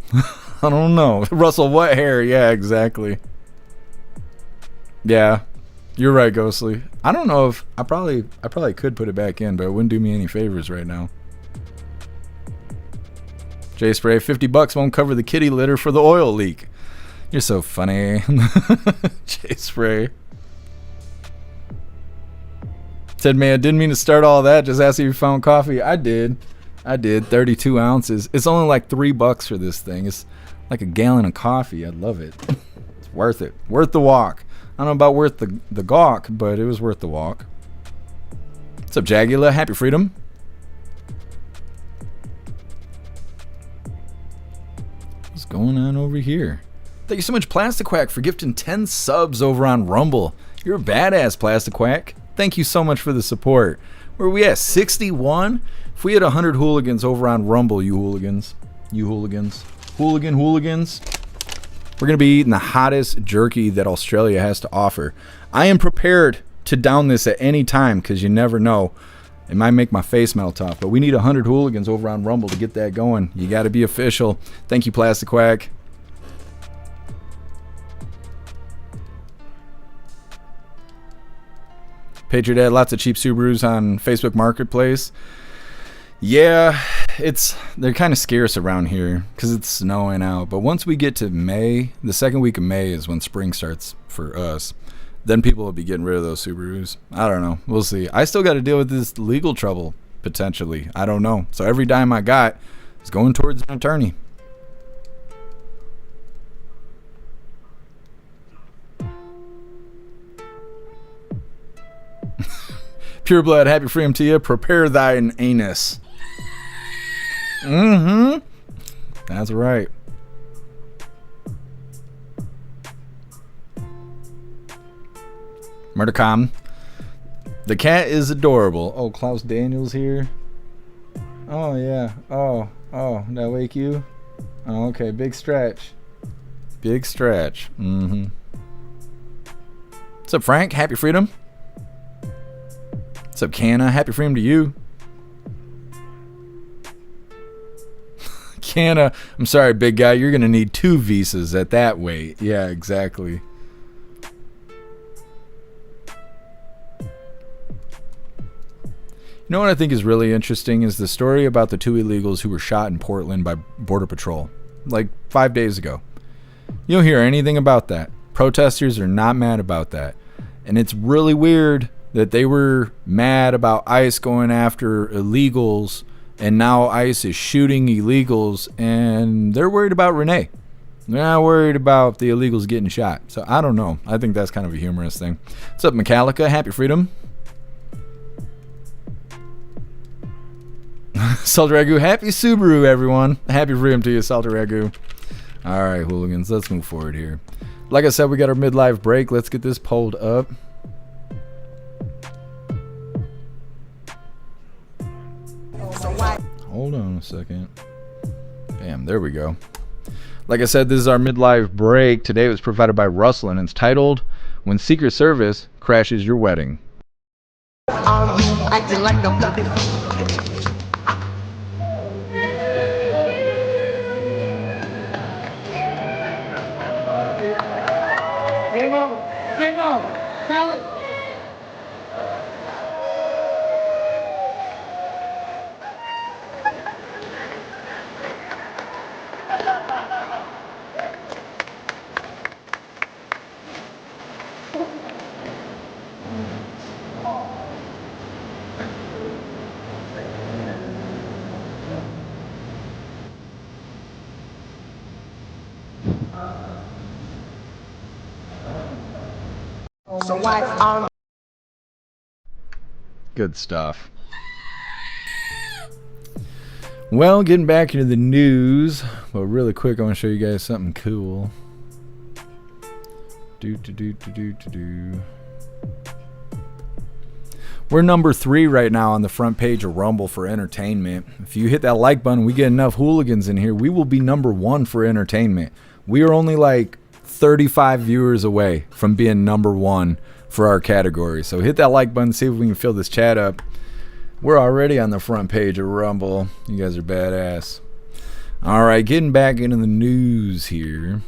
I don't know. Russell, what hair? Yeah, exactly. Yeah, you're right, Ghostly. I don't know if I probably could put it back in, but it wouldn't do me any favors right now. Jay Spray, $50 won't cover the kitty litter for the oil leak. You're so funny. Jay Spray. Said, man, didn't mean to start all that. Just asked if you found coffee. I did. 32 ounces. It's only like $3 for this thing. It's Like a gallon of coffee. I'd love it. It's worth it. Worth the walk. I don't know about worth the gawk, but it was worth the walk. What's up, Jagula? Happy freedom. What's going on over here? Thank you so much, Plastic Quack, for gifting 10 subs over on Rumble. You're a badass, Plastic Quack. Thank you so much for the support. Where are we at? 61? If we had 100 hooligans over on Rumble, you hooligans. Hooligans. We're going to be eating the hottest jerky that Australia has to offer. I am prepared to down this at any time because you never know. It might make my face melt off. But we need 100 hooligans over on Rumble to get that going. You got to be official. Thank you, Plastic Quack. Patriot Dad, lots of cheap Subarus on Facebook Marketplace. Yeah, they're kind of scarce around here because it's snowing out. But once we get to May, the second week of May is when spring starts for us. Then people will be getting rid of those Subarus. I don't know. We'll see. I still got to deal with this legal trouble, potentially. I don't know. So every dime I got is going towards an attorney. Pure Blood, happy freedom to you. Prepare thine anus. Mm-hmm. That's right. Murdercom. The cat is adorable. Oh, Klaus Daniels here. Oh, yeah. Oh, that wake you? Oh, okay. Big stretch. Big stretch. Mm-hmm. What's up, Frank? Happy freedom. What's up, Canna? Happy freedom to you. Canna, I'm sorry, big guy. You're going to need 2 visas at that weight. Yeah, exactly. You know what I think is really interesting is the story about the 2 illegals who were shot in Portland by Border Patrol, like 5 days ago. You don't hear anything about that. Protesters are not mad about that. And it's really weird that they were mad about ICE going after illegals, and now ICE is shooting illegals, and they're worried about Renee. They're not worried about the illegals getting shot. So I don't know. I think that's kind of a humorous thing. What's up, Metallica? Happy freedom. Salty Ragu, happy Subaru, everyone. Happy freedom to you, Salty Ragu. All right, hooligans, let's move forward here. Like I said, we got our midlife break. Let's get this pulled up. Hold on a second. Bam, there we go. Like I said, this is our midlife break. Today it was provided by Russell, and it's titled, When Secret Service Crashes Your Wedding. Are you acting like a bloody Good stuff. Well, getting back into the news, but really quick, I want to show you guys something cool. We're number 3 right now on the front page of Rumble for entertainment. If you hit that like button, we get enough hooligans in here, we will be number 1 for entertainment. We are only like 35 viewers away from being number 1 for our category. So hit that like button, see if we can fill this chat up. We're already on the front page of Rumble. You guys are badass. All right, getting back into the news here.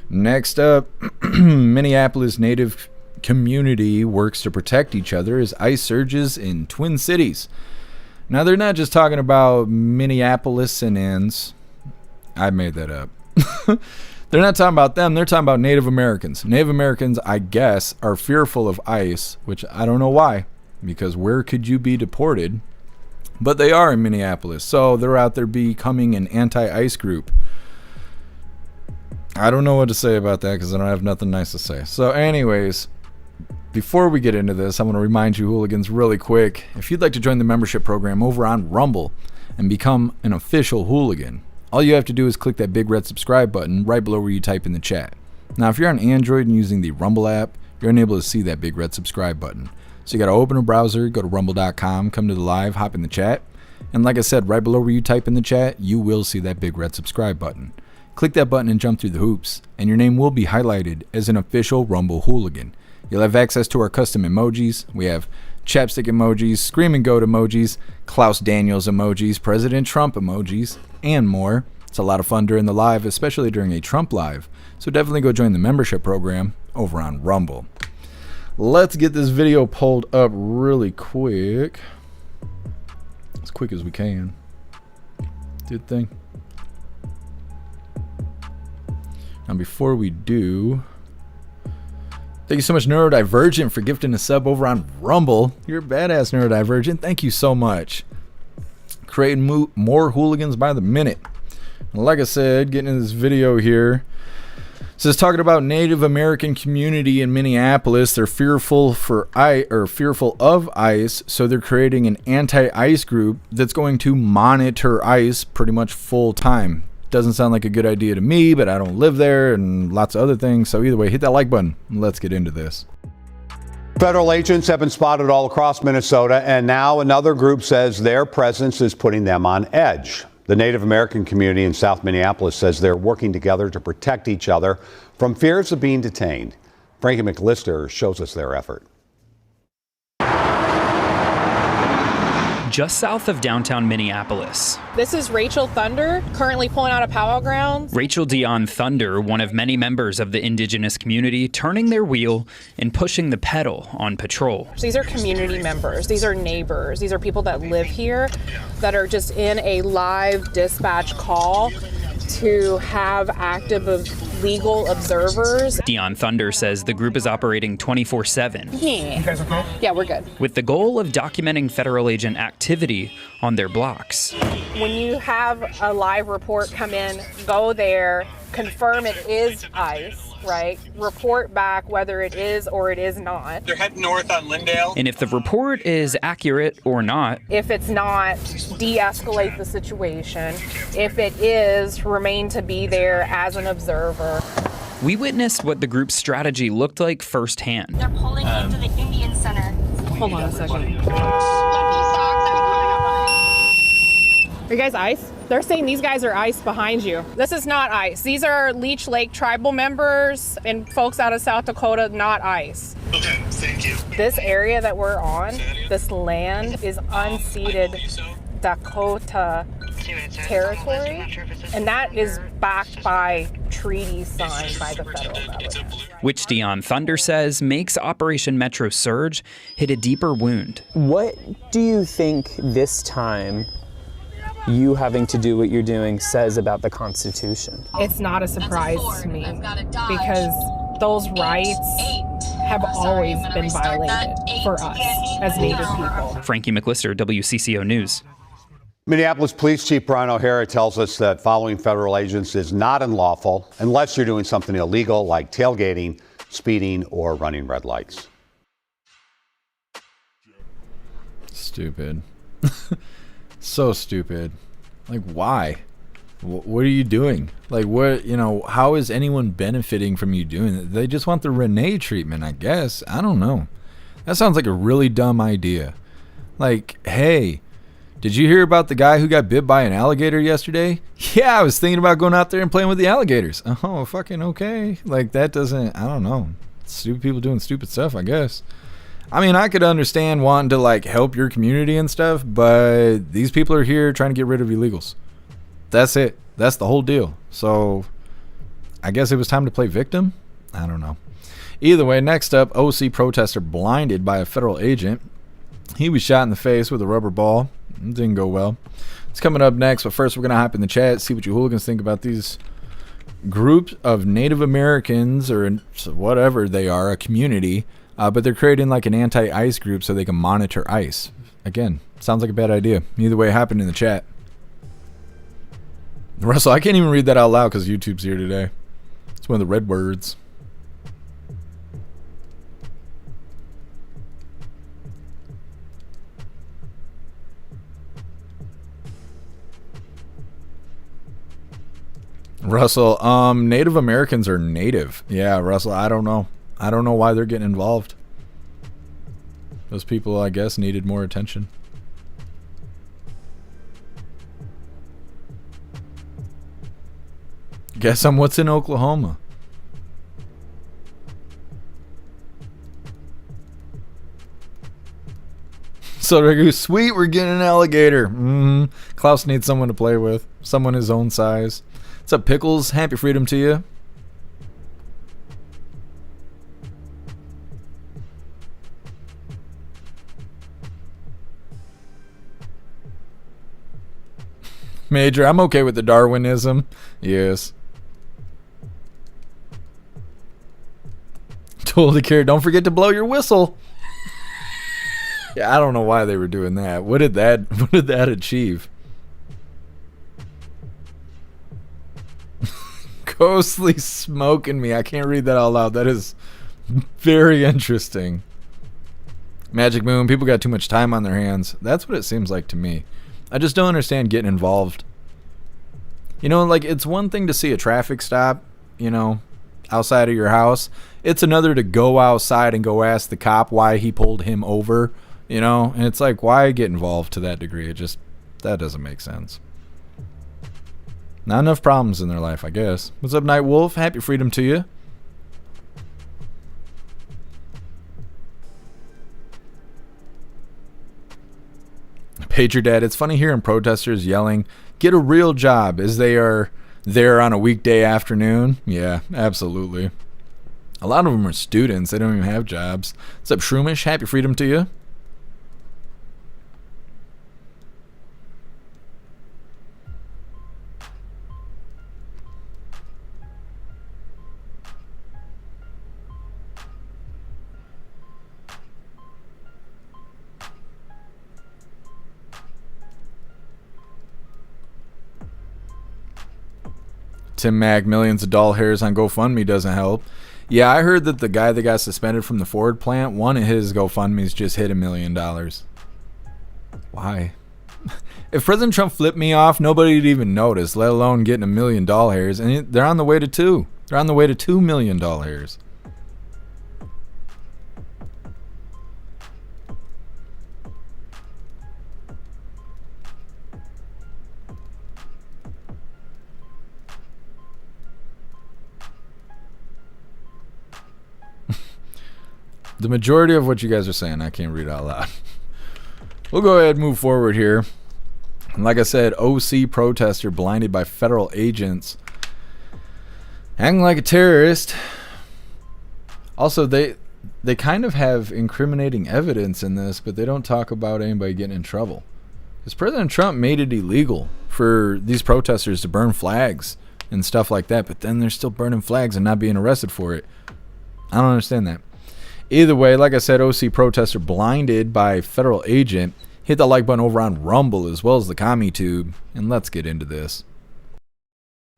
Next up, Minneapolis native community works to protect each other as ICE surges in Twin Cities. Now, they're not just talking about Minneapolisans. I made that up. They're not talking about them. They're talking about Native Americans. Native Americans, I guess, are fearful of ICE, which I don't know why, because where could you be deported? But they are in Minneapolis, so they're out there becoming an anti-ICE group. I don't know what to say about that because I don't have nothing nice to say. So anyways, before we get into this, I want to remind you hooligans really quick, if you'd like to join the membership program over on Rumble and become an official hooligan, all you have to do is click that big red subscribe button right below where you type in the chat. Now, if you're on Android and using the Rumble app, you're unable to see that big red subscribe button. So you got to open a browser, go to rumble.com, come to the live, hop in the chat. And like I said, right below where you type in the chat, you will see that big red subscribe button. Click that button and jump through the hoops, and your name will be highlighted as an official Rumble hooligan. You'll have access to our custom emojis. We have chapstick emojis, screaming goat emojis, Klaus Daniels emojis, President Trump emojis, and more. It's a lot of fun during the live, especially during a Trump live. So definitely go join the membership program over on Rumble. Let's get this video pulled up really quick. As quick as we can. Good thing. Now before we do, thank you so much, Neurodivergent, for gifting a sub over on Rumble. You're a badass, Neurodivergent. Thank you so much. Creating more hooligans by the minute. And like I said, getting into this video here. So it's talking about Native American community in Minneapolis. They're fearful of ICE, so they're creating an anti-ICE group that's going to monitor ICE pretty much full time. Doesn't sound like a good idea to me, but I don't live there and lots of other things. So either way, hit that like button and let's get into this. Federal agents have been spotted all across Minnesota, and now another group says their presence is putting them on edge. The Native American community in South Minneapolis says they're working together to protect each other from fears of being detained. Frankie McLister shows us their effort. Just south of downtown Minneapolis. This is Rachel Thunder, currently pulling out of Powwow Grounds. Rachel Dion Thunder, one of many members of the indigenous community, turning their wheel and pushing the pedal on patrol. These are community members. These are neighbors. These are people that live here that are just in a live dispatch call to have active legal observers. Dion Thunder says the group is operating 24/7. Yeah. You guys okay? Yeah, we're good. With the goal of documenting federal agent activity on their blocks. When you have a live report come in, go there, confirm it is ICE, right? Report back whether it is or it is not. They're heading north on Lindale. And if the report is accurate or not. If it's not, de-escalate the situation. If it is, remain to be there as an observer. We witnessed what the group's strategy looked like firsthand. They're pulling into the Indian Center. Hold on a second. Are you guys ICE? They're saying these guys are ICE behind you. This is not ICE. These are Leech Lake tribal members and folks out of South Dakota, not ICE. Okay, thank you. This area that we're on, this land is unceded Dakota territory, and that is backed by treaties signed by the federal government. Which Dion Thunder says makes Operation Metro Surge hit a deeper wound. What do you think this time you having to do what you're doing says about the Constitution? It's not a surprise to me because those rights have always been violated for us as Native people. Frankie McLister, WCCO News. Minneapolis Police Chief Brian O'Hara tells us that following federal agents is not unlawful unless you're doing something illegal like tailgating, speeding, or running red lights. Stupid. So stupid. Like, why? What are you doing? Like, what, how is anyone benefiting from you doing that? They just want the Renee treatment, I guess. I don't know. That sounds like a really dumb idea. Like, hey, did you hear about the guy who got bit by an alligator yesterday? Yeah, I was thinking about going out there and playing with the alligators. Oh, fucking okay. Like, that doesn't, I don't know. Stupid people doing stupid stuff, I guess. I mean, I could understand wanting to, like, help your community and stuff, but these people are here trying to get rid of illegals. That's it. That's the whole deal. So, I guess it was time to play victim? I don't know. Either way, next up, OC protester blinded by a federal agent. He was shot in the face with a rubber ball. It didn't go well. It's coming up next, but first we're going to hop in the chat, see what you hooligans think about these groups of Native Americans or whatever they are, a community. But they're creating like an anti-ICE group so they can monitor ICE. Again, sounds like a bad idea. Either way, it happened in the chat. Russell, I can't even read that out loud because YouTube's here today. It's one of the red words. Russell, Native Americans are native. Yeah, Russell, I don't know. I don't know why they're getting involved. Those people, I guess, needed more attention. Guess I'm what's in Oklahoma. So they go, sweet, we're getting an alligator. Klaus needs someone to play with. Someone his own size. What's up, Pickles? Happy freedom to you. Major, I'm okay with the Darwinism. Yes. Totally care. Don't forget to blow your whistle. Yeah, I don't know why they were doing that. What did that achieve? Ghostly smoking me. I can't read that out loud. That is very interesting. Magic Moon, people got too much time on their hands. That's what it seems like to me. I just don't understand getting involved. You know, like, it's one thing to see a traffic stop, you know, outside of your house. It's another to go outside and go ask the cop why he pulled him over, you know? And it's like, why get involved to that degree? It just, that doesn't make sense. Not enough problems in their life, I guess. What's up, Night Wolf? Happy freedom to you. Pager Dad, it's funny hearing protesters yelling, get a real job, as they are there on a weekday afternoon. Yeah, absolutely. A lot of them are students. They don't even have jobs. What's up, Shroomish? Happy freedom to you. Tim Mack, millions of doll hairs on GoFundMe doesn't help. Yeah, I heard that the guy that got suspended from the Ford plant, one of his GoFundMes just hit $1 million. Why? If President Trump flipped me off, nobody'd even notice, let alone getting $1 million doll hairs. And they're on the way to 2. They're on the way to 2 million doll hairs. The majority of what you guys are saying, I can't read out loud. We'll go ahead and move forward here. And like I said, OC protester blinded by federal agents. Acting like a terrorist. Also, they kind of have incriminating evidence in this, but they don't talk about anybody getting in trouble. Because President Trump made it illegal for these protesters to burn flags and stuff like that, but then they're still burning flags and not being arrested for it. I don't understand that. Either way, like I said, OC protester blinded by federal agent. Hit the like button over on Rumble as well as the commie tube, and let's get into this.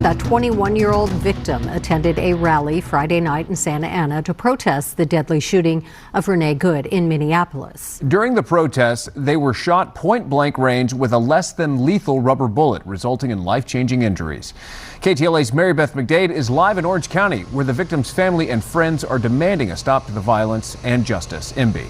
A 21-year-old victim attended a rally Friday night in Santa Ana to protest the deadly shooting of Renee Good in Minneapolis. During the protests, they were shot point-blank range with a less than lethal rubber bullet, resulting in life-changing injuries. KTLA's Mary Beth McDade is live in Orange County, where the victim's family and friends are demanding a stop to the violence and justice. MB.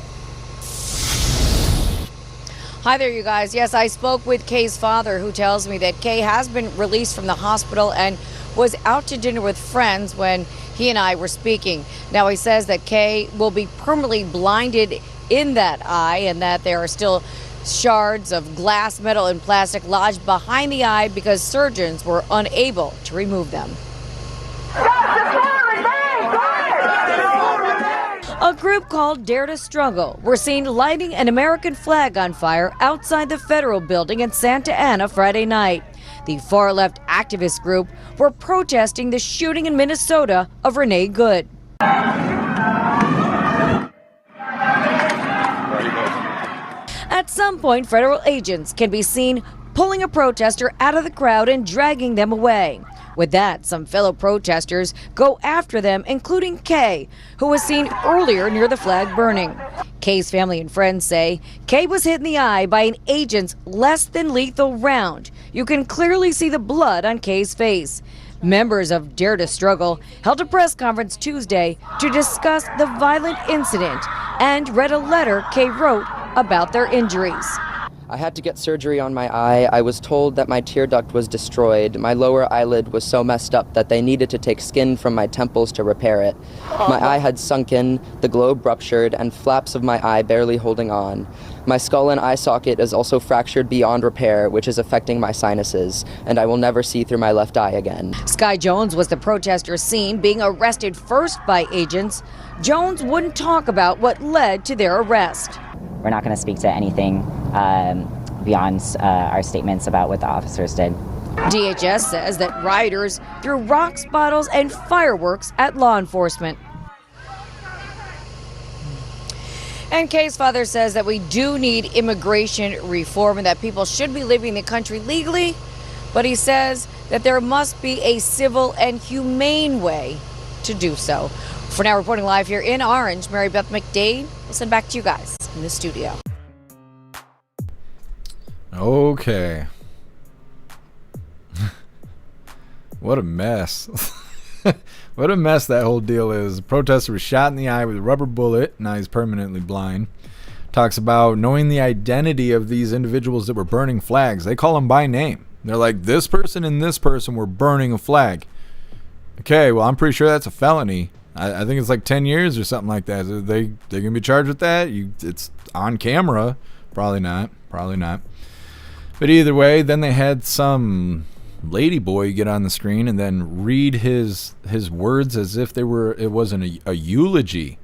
Hi there, you guys. Yes, I spoke with Kay's father, who tells me that Kay has been released from the hospital and was out to dinner with friends when he and I were speaking. Now, he says that Kay will be permanently blinded in that eye and that there are still shards of glass, metal, and plastic lodged behind the eye because surgeons were unable to remove them. A group called Dare to Struggle were seen lighting an American flag on fire outside the federal building in Santa Ana Friday night. The far-left activist group were protesting the shooting in Minnesota of Renee Good. At some point, federal agents can be seen pulling a protester out of the crowd and dragging them away. With that, some fellow protesters go after them, including Kay, who was seen earlier near the flag burning. Kay's family and friends say Kay was hit in the eye by an agent's less than lethal round. You can clearly see the blood on Kay's face. Members of Dare to Struggle held a press conference Tuesday to discuss the violent incident and read a letter Kay wrote about their injuries. I had to get surgery on my eye. I was told that my tear duct was destroyed. My lower eyelid was so messed up that they needed to take skin from my temples to repair it. My eye had sunken, the globe ruptured, and flaps of my eye barely holding on. My skull and eye socket is also fractured beyond repair, which is affecting my sinuses, and I will never see through my left eye again. Sky Jones was the protester seen being arrested first by agents. Jones wouldn't talk about what led to their arrest. We're not going to speak to anything beyond our statements about what the officers did. DHS says that rioters threw rocks, bottles, and fireworks at law enforcement. And Kay's father says that we do need immigration reform and that people should be leaving the country legally, but he says that there must be a civil and humane way to do so. For now, reporting live here in Orange, Mary Beth McDade. We'll send back to you guys in the studio. Okay. What a mess. What a mess that whole deal is. The protester was shot in the eye with a rubber bullet. Now he's permanently blind. Talks about knowing the identity of these individuals that were burning flags. They call them by name. They're like, this person and this person were burning a flag. Okay, well, I'm pretty sure that's a felony. I think it's like 10 years or something like that. They're going to be charged with that? It's on camera. Probably not. But either way, then they had some lady boy get on the screen and then read his words as if it wasn't a eulogy.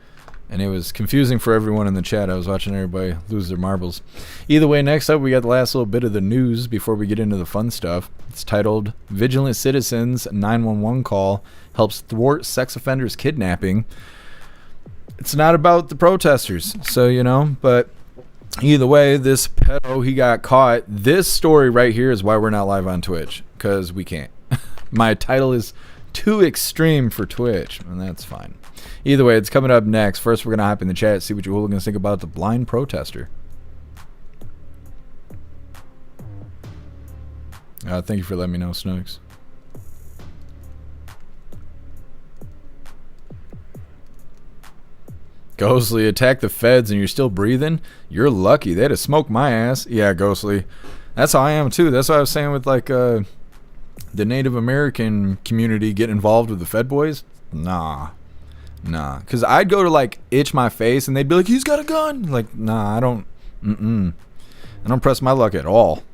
And it was confusing for everyone in the chat. I was watching everybody lose their marbles. Either way, next up, we got the last little bit of the news before we get into the fun stuff. It's titled, Vigilant Citizens 911 Call Helps Thwart Sex Offenders Kidnapping. It's not about the protesters, so, but either way, this pedo, he got caught. This story right here is why we're not live on Twitch, because we can't. My title is too extreme for Twitch, and that's fine. Either way, it's coming up next. First, we're going to hop in the chat, see what you hooligans think about the blind protester. Thank you for letting me know, Snooks. Ghostly, attack the feds and you're still breathing? You're lucky. They had to smoke my ass. Yeah, Ghostly. That's how I am, too. That's what I was saying with, the Native American community getting involved with the Fed boys. Nah. Because I'd go to, itch my face, and they'd be like, he's got a gun. Nah, I don't. I don't press my luck at all.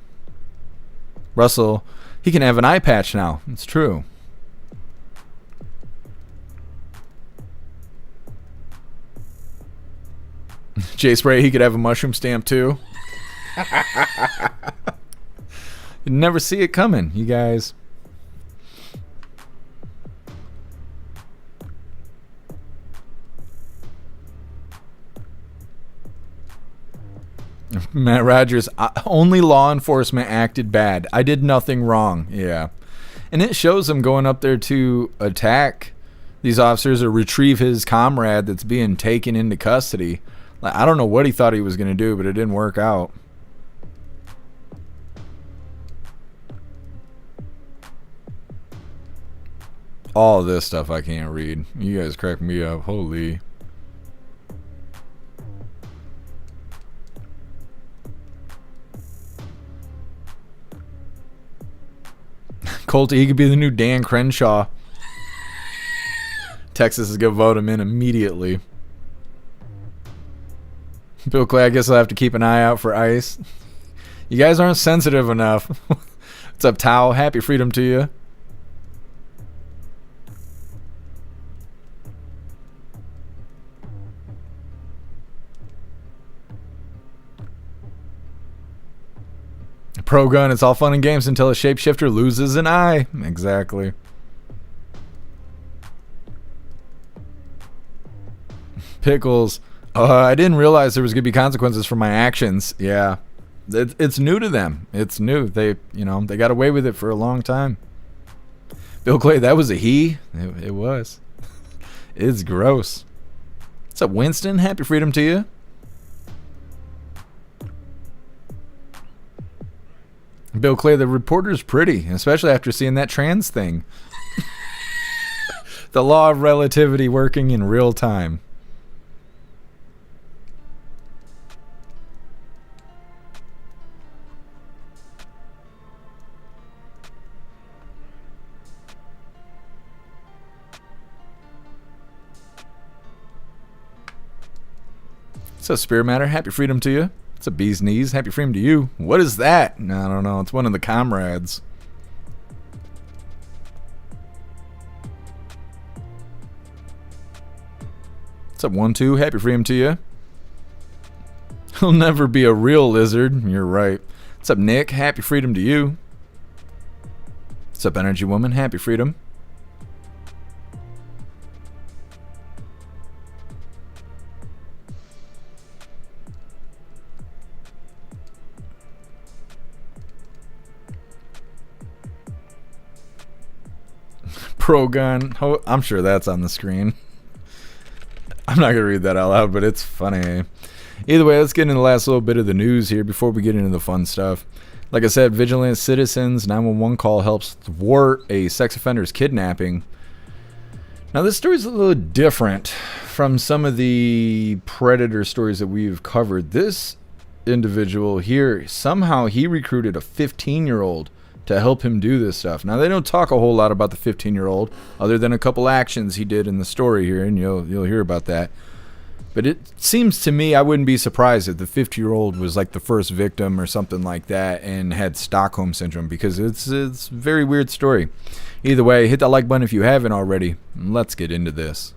Russell, he can have an eye patch now. It's true. Jay Spray, he could have a mushroom stamp, too. You'd never see it coming, you guys. Matt Rogers, only law enforcement acted bad. I did nothing wrong. Yeah. And it shows him going up there to attack these officers or retrieve his comrade that's being taken into custody. I don't know what he thought he was going to do, but it didn't work out. All of this stuff I can't read. You guys crack me up. Holy. Colty, he could be the new Dan Crenshaw. Texas is going to vote him in immediately. Bill Clay, I guess I'll have to keep an eye out for ICE. You guys aren't sensitive enough. What's up, Tao? Happy freedom to you. Pro gun, it's all fun and games until a shapeshifter loses an eye. Exactly. Pickles. I didn't realize there was going to be consequences for my actions. Yeah. It's new to them. It's new. They got away with it for a long time. Bill Clay, that was a he. It was. It's gross. What's up, Winston? Happy freedom to you. Bill Clay, the reporter's pretty, especially after seeing that trans thing. The law of relativity working in real time. What's up, Spirit Matter? Happy freedom to you. What's up, Bee's Knees? Happy freedom to you. What is that? No, I don't know. It's one of the comrades. What's up, 1-2? Happy freedom to you. He'll never be a real lizard. You're right. What's up, Nick? Happy freedom to you. What's up, Energy Woman? Happy freedom. Pro gun. Oh, I'm sure that's on the screen. I'm not going to read that out loud, but it's funny. Either way, let's get into the last little bit of the news here before we get into the fun stuff. Like I said, Vigilant Citizens 911 call helps thwart a sex offender's kidnapping. Now, this story is a little different from some of the predator stories that we've covered. This individual here, somehow he recruited a 15-year-old to help him do this stuff. Now, they don't talk a whole lot about the 15-year-old other than a couple actions he did in the story here, and you'll hear about that. But it seems to me, I wouldn't be surprised if the 50-year-old was like the first victim or something like that and had Stockholm Syndrome, because it's a very weird story. Either way, hit that like button if you haven't already. Let's get into this.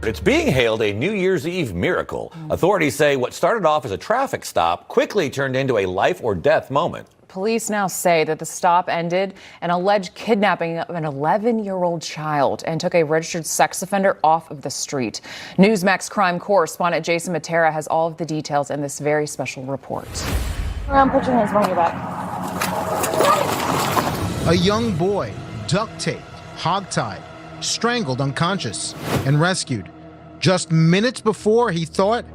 It's being hailed a New Year's Eve miracle. Authorities say what started off as a traffic stop quickly turned into a life or death moment. Police now say that the stop ended an alleged kidnapping of an 11-year-old child and took a registered sex offender off of the street. Newsmax crime correspondent Jason Matera has all of the details in this very special report. Put your hands behind your back. A young boy, duct taped, hogtied, strangled unconscious, and rescued just minutes before he thought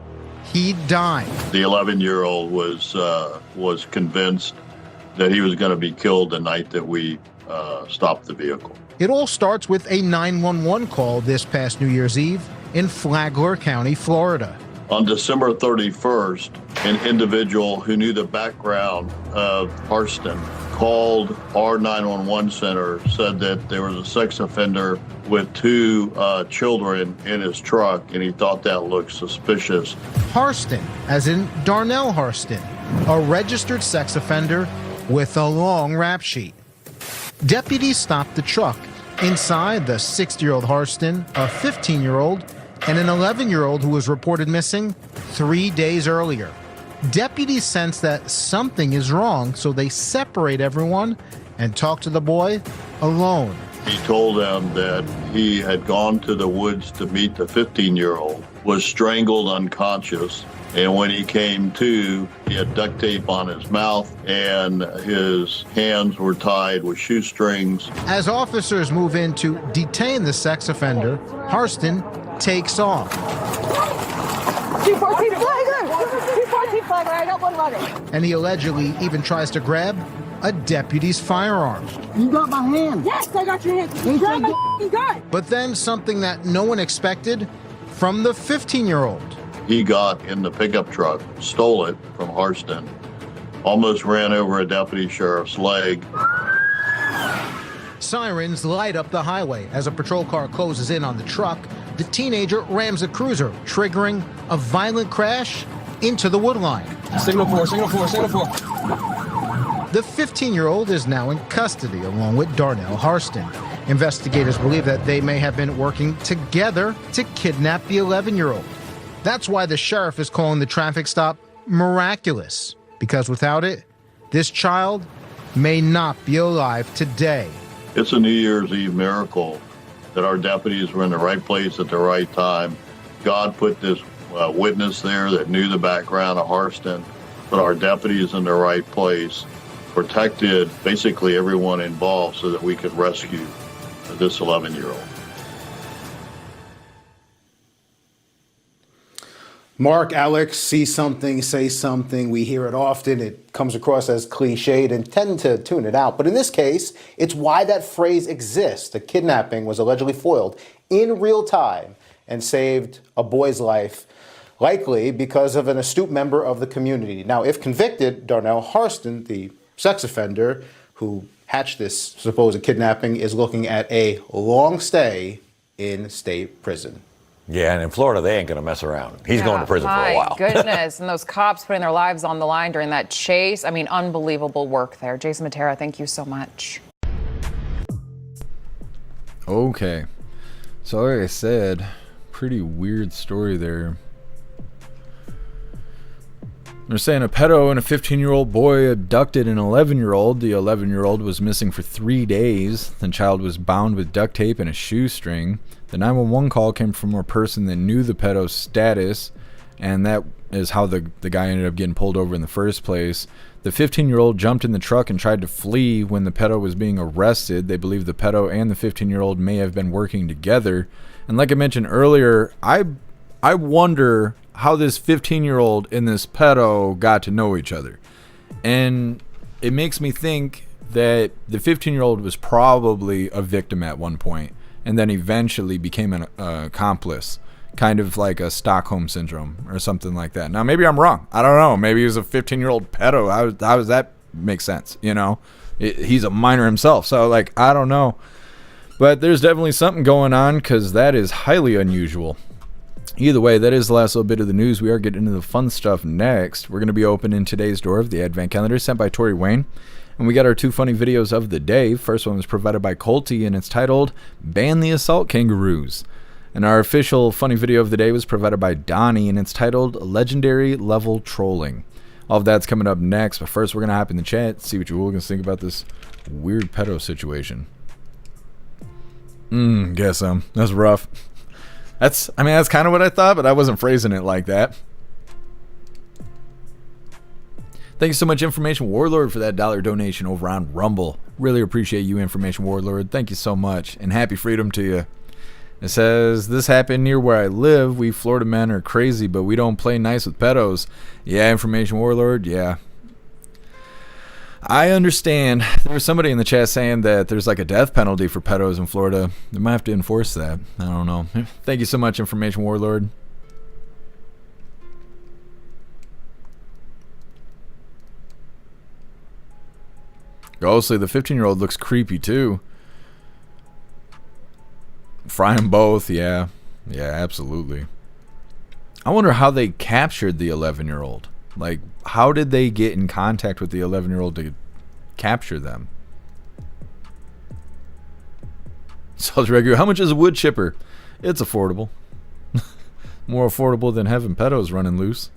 he'd died. The 11-year-old was convinced that he was going to be killed the night that we stopped the vehicle. It all starts with a 911 call this past New Year's Eve in Flagler County, Florida. On December 31st, an individual who knew the background of Harston called our 911 center, said that there was a sex offender with two children in his truck, and he thought that looked suspicious. Harston, as in Darnell Harston, a registered sex offender with a long rap sheet. Deputies stopped the truck. Inside, the 60-year-old Harston, a 15-year-old, and an 11-year-old who was reported missing 3 days earlier. Deputies sense that something is wrong, so they separate everyone and talk to the boy alone. He told them that he had gone to the woods to meet the 15-year-old, was strangled unconscious, and when he came to, he had duct tape on his mouth and his hands were tied with shoestrings. As officers move in to detain the sex offender, Harston takes off. 214 Flagler! 214 Flagler, I got one running. And he allegedly even tries to grab a deputy's firearm. You got my hand. Yes, I got your hand. You got my gun. But then something that no one expected from the 15-year-old. He got in the pickup truck, stole it from Harston, almost ran over a deputy sheriff's leg. Sirens light up the highway as a patrol car closes in on the truck. The teenager rams a cruiser, triggering a violent crash into the woodline. Signal 4, signal 4, signal 4. The 15-year-old is now in custody along with Darnell Harston. Investigators believe that they may have been working together to kidnap the 11-year-old. That's why the sheriff is calling the traffic stop miraculous, because without it, this child may not be alive today. It's a New Year's Eve miracle that our deputies were in the right place at the right time. God put this witness there that knew the background of Harston, but our deputies in the right place protected basically everyone involved so that we could rescue this 11-year-old. Mark, Alex, see something, say something. We hear it often. It comes across as cliched and tend to tune it out. But in this case, it's why that phrase exists. The kidnapping was allegedly foiled in real time and saved a boy's life, likely because of an astute member of the community. Now, if convicted, Darnell Harston, the sex offender who hatched this supposed kidnapping, is looking at a long stay in state prison. Yeah, and in Florida, they ain't going to mess around. He's going to prison for a while. My goodness. And those cops putting their lives on the line during that chase. I mean, unbelievable work there. Jason Matera, thank you so much. Okay. So like I said, pretty weird story there. They're saying a pedo and a 15-year-old boy abducted an 11-year-old. The 11-year-old was missing for 3 days. The child was bound with duct tape and a shoestring. The 911 call came from a person that knew the pedo's status, and that is how the guy ended up getting pulled over in the first place. The 15-year-old jumped in the truck and tried to flee when the pedo was being arrested. They believe the pedo and the 15-year-old may have been working together. And like I mentioned earlier, I wonder how this 15-year-old and this pedo got to know each other. And it makes me think that the 15-year-old was probably a victim at one point and then eventually became an accomplice, kind of like a Stockholm syndrome or something like that. Now, maybe I'm wrong. I don't know. Maybe he was a 15-year-old pedo. How does that make sense? You know, he's a minor himself. So, like, I don't know. But there's definitely something going on because that is highly unusual. Either way, that is the last little bit of the news. We are getting into the fun stuff next. We're going to be opening today's door of the Advent Calendar sent by Tori Wayne. And we got our 2 funny videos of the day. First one was provided by Colty, and it's titled, Ban the Assault Kangaroos. And our official funny video of the day was provided by Donnie, and it's titled, Legendary Level Trolling. All of that's coming up next, but first we're going to hop in the chat, see what you hooligans think about this weird pedo situation. Guess that's rough. That's kind of what I thought, but I wasn't phrasing it like that. Thank you so much, Information Warlord, for that $1 donation over on Rumble. Really appreciate you, Information Warlord. Thank you so much, and happy freedom to you. It says, this happened near where I live. We Florida men are crazy, but we don't play nice with pedos. Yeah, Information Warlord, yeah. I understand. There was somebody in the chat saying that there's like a death penalty for pedos in Florida. They might have to enforce that. I don't know. Thank you so much, Information Warlord. Ghostly, the 15-year-old looks creepy too. Fry them both, yeah. Yeah, absolutely. I wonder how they captured the 11-year-old. Like, how did they get in contact with the 11-year-old to capture them? Soldier Regular, how much is a wood chipper? It's affordable. More affordable than having pedos running loose.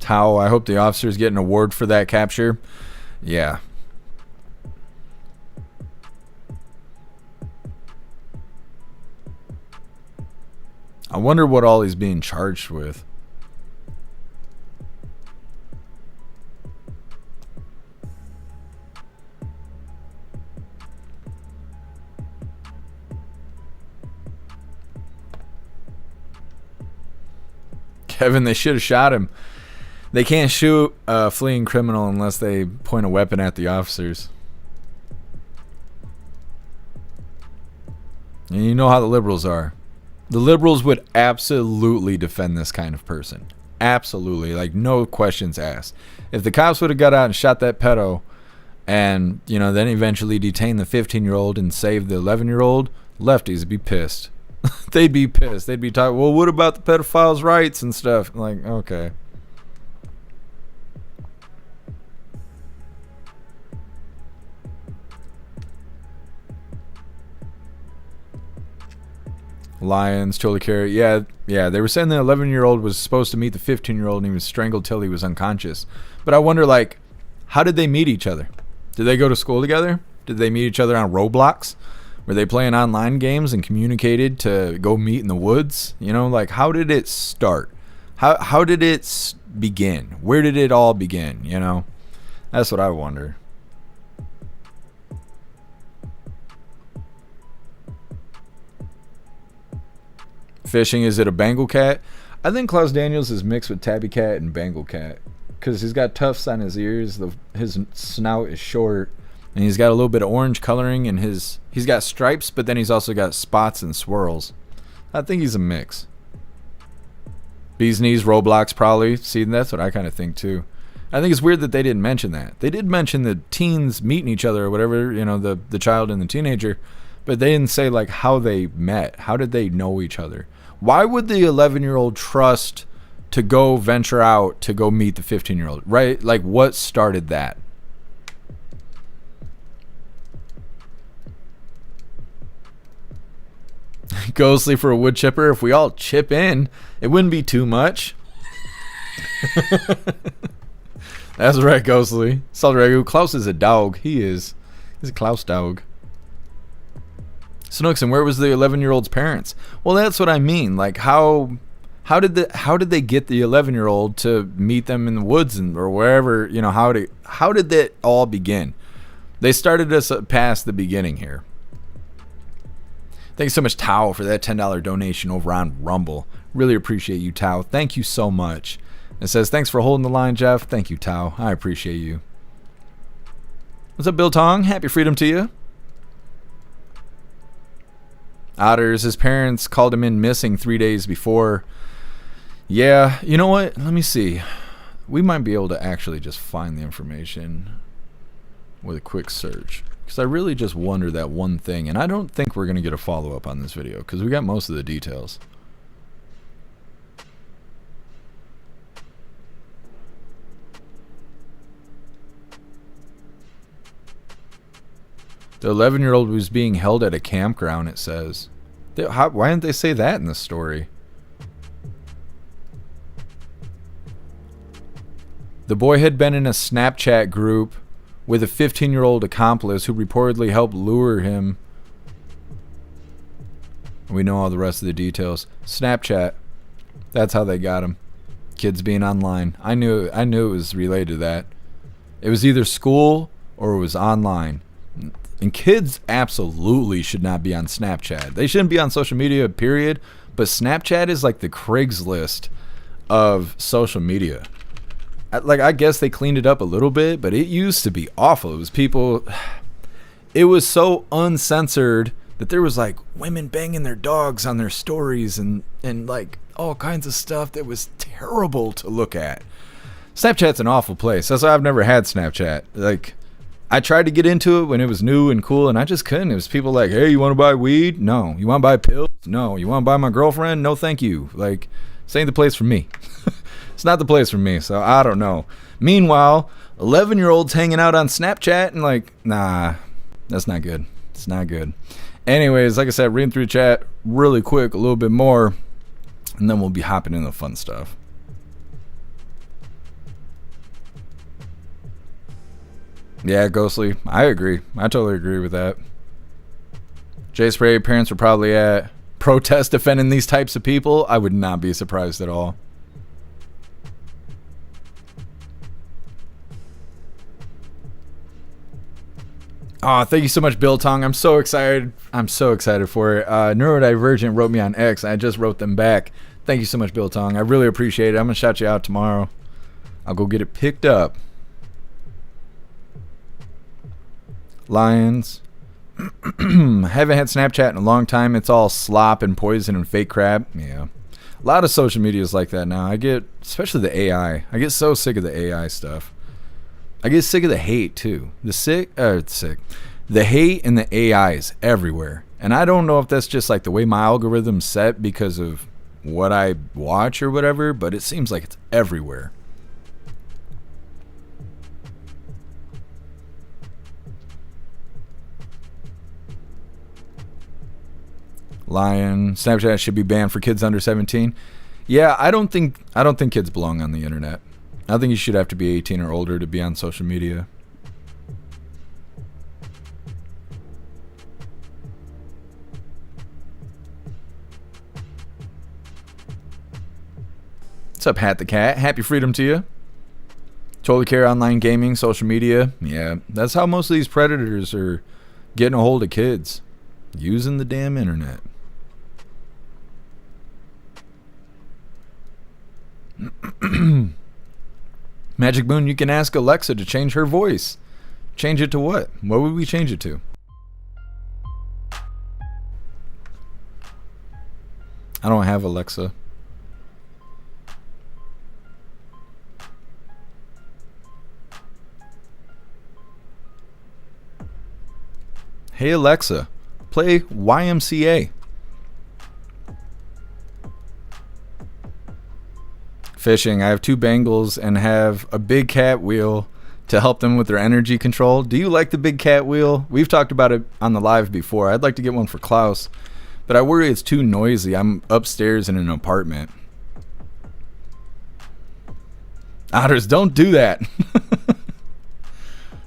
How I hope the officers get an award for that capture. Yeah. I wonder what all he's being charged with. Kevin, they should have shot him. They can't shoot a fleeing criminal unless they point a weapon at the officers. And you know how the liberals are. The liberals would absolutely defend this kind of person. Absolutely. Like, no questions asked. If the cops would have got out and shot that pedo and, you know, then eventually detained the 15-year-old and saved the 11-year-old, lefties would be pissed. They'd be pissed. They'd be talking, well, what about the pedophiles' rights and stuff? Like, okay. Lions, totally carry. Yeah. They were saying the 11-year-old was supposed to meet the 15-year-old and he was strangled till he was unconscious. But I wonder, like, how did they meet each other? Did they go to school together? Did they meet each other on Roblox? Were they playing online games and communicated to go meet in the woods? You know, like, how did it start? How did it begin? Where did it all begin? You know, that's what I wonder. Fishing, is it a Bengal cat? I think Klaus Daniels is mixed with tabby cat and Bengal cat because he's got tufts on his ears. His snout is short, and he's got a little bit of orange coloring, and he's got stripes, but then he's also got spots and swirls. I think he's a mix. Bee's Knees, Roblox, probably. See, that's what I kind of think too. I think it's weird that they didn't mention that. They did mention the teens meeting each other or whatever, you know, the child and the teenager, but they didn't say like how they met. How did they know each other? Why would the 11-year-old trust to go venture out to go meet the 15-year-old, right? Like, what started that? Ghostly for a wood chipper. If we all chip in, it wouldn't be too much. That's right, Ghostly. Saldragu. Klaus is a dog. He's a Klaus dog. Snooks, and where was the 11-year-old's parents? Well, that's what I mean. Like, how did they get the 11-year-old to meet them in the woods or wherever? You know, how did that all begin? They started us past the beginning here. Thanks so much, Tao, for that $10 donation over on Rumble. Really appreciate you, Tao. Thank you so much. It says, thanks for holding the line, Jeff. Thank you, Tao. I appreciate you. What's up, Bill Tong? Happy freedom to you. Otters, his parents called him in missing 3 days before. Yeah, you know what? Let me see. We might be able to actually just find the information with a quick search. Because I really just wonder that one thing. And I don't think we're going to get a follow-up on this video. Because we got most of the details. The 11-year-old was being held at a campground, it says. Why didn't they say that in the story? The boy had been in a Snapchat group with a 15-year-old accomplice who reportedly helped lure him. We know all the rest of the details. Snapchat. That's how they got him. Kids being online. I knew it was related to that. It was either school or it was online. And kids absolutely should not be on Snapchat. They shouldn't be on social media, period. But Snapchat is like the Craigslist of social media. I guess they cleaned it up a little bit, but it used to be awful. It was people... It was so uncensored that there was like women banging their dogs on their stories and like all kinds of stuff that was terrible to look at. Snapchat's an awful place. That's why I've never had Snapchat. Like... I tried to get into it when it was new and cool, and I just couldn't. It was people like, hey, you want to buy weed? No. You want to buy pills? No. You want to buy my girlfriend? No, thank you. Like, this ain't the place for me. It's not the place for me, so I don't know. Meanwhile, 11-year-olds hanging out on Snapchat and like, nah, that's not good. It's not good. Anyways, like I said, reading through chat really quick, a little bit more, and then we'll be hopping into the fun stuff. Yeah, Ghostly. I agree. I totally agree with that. J Spray, parents were probably at protest defending these types of people. I would not be surprised at all. Oh, thank you so much, Bill Tong. I'm so excited. I'm so excited for it. Neurodivergent wrote me on X. I just wrote them back. Thank you so much, Bill Tong. I really appreciate it. I'm going to shout you out tomorrow. I'll go get it picked up. Lions. Haven't had Snapchat in a long time. It's all slop and poison and fake crap. Yeah. A lot of social media is like that now. I get, especially the AI. I get so sick of the AI stuff. I get sick of the hate too. The hate and the AI is everywhere. And I don't know if that's just like the way my algorithm's set because of what I watch or whatever, but it seems like it's everywhere. Lion, Snapchat should be banned for kids under 17. Yeah, I don't think kids belong on the internet. I think you should have to be 18 or older to be on social media. What's up, Hat the Cat? Happy freedom to you. Totally care online gaming, social media. Yeah, that's how most of these predators are getting a hold of kids. Using the damn internet. Magic Moon, you can ask Alexa to change her voice. Change it to what? What would we change it to? I don't have Alexa. Hey Alexa, play YMCA. Fishing. I have 2 Bengals and have a big cat wheel to help them with their energy control. Do you like the big cat wheel? We've talked about it on the live before. I'd like to get one for Klaus, but I worry it's too noisy. I'm upstairs in an apartment. Otters, don't do that.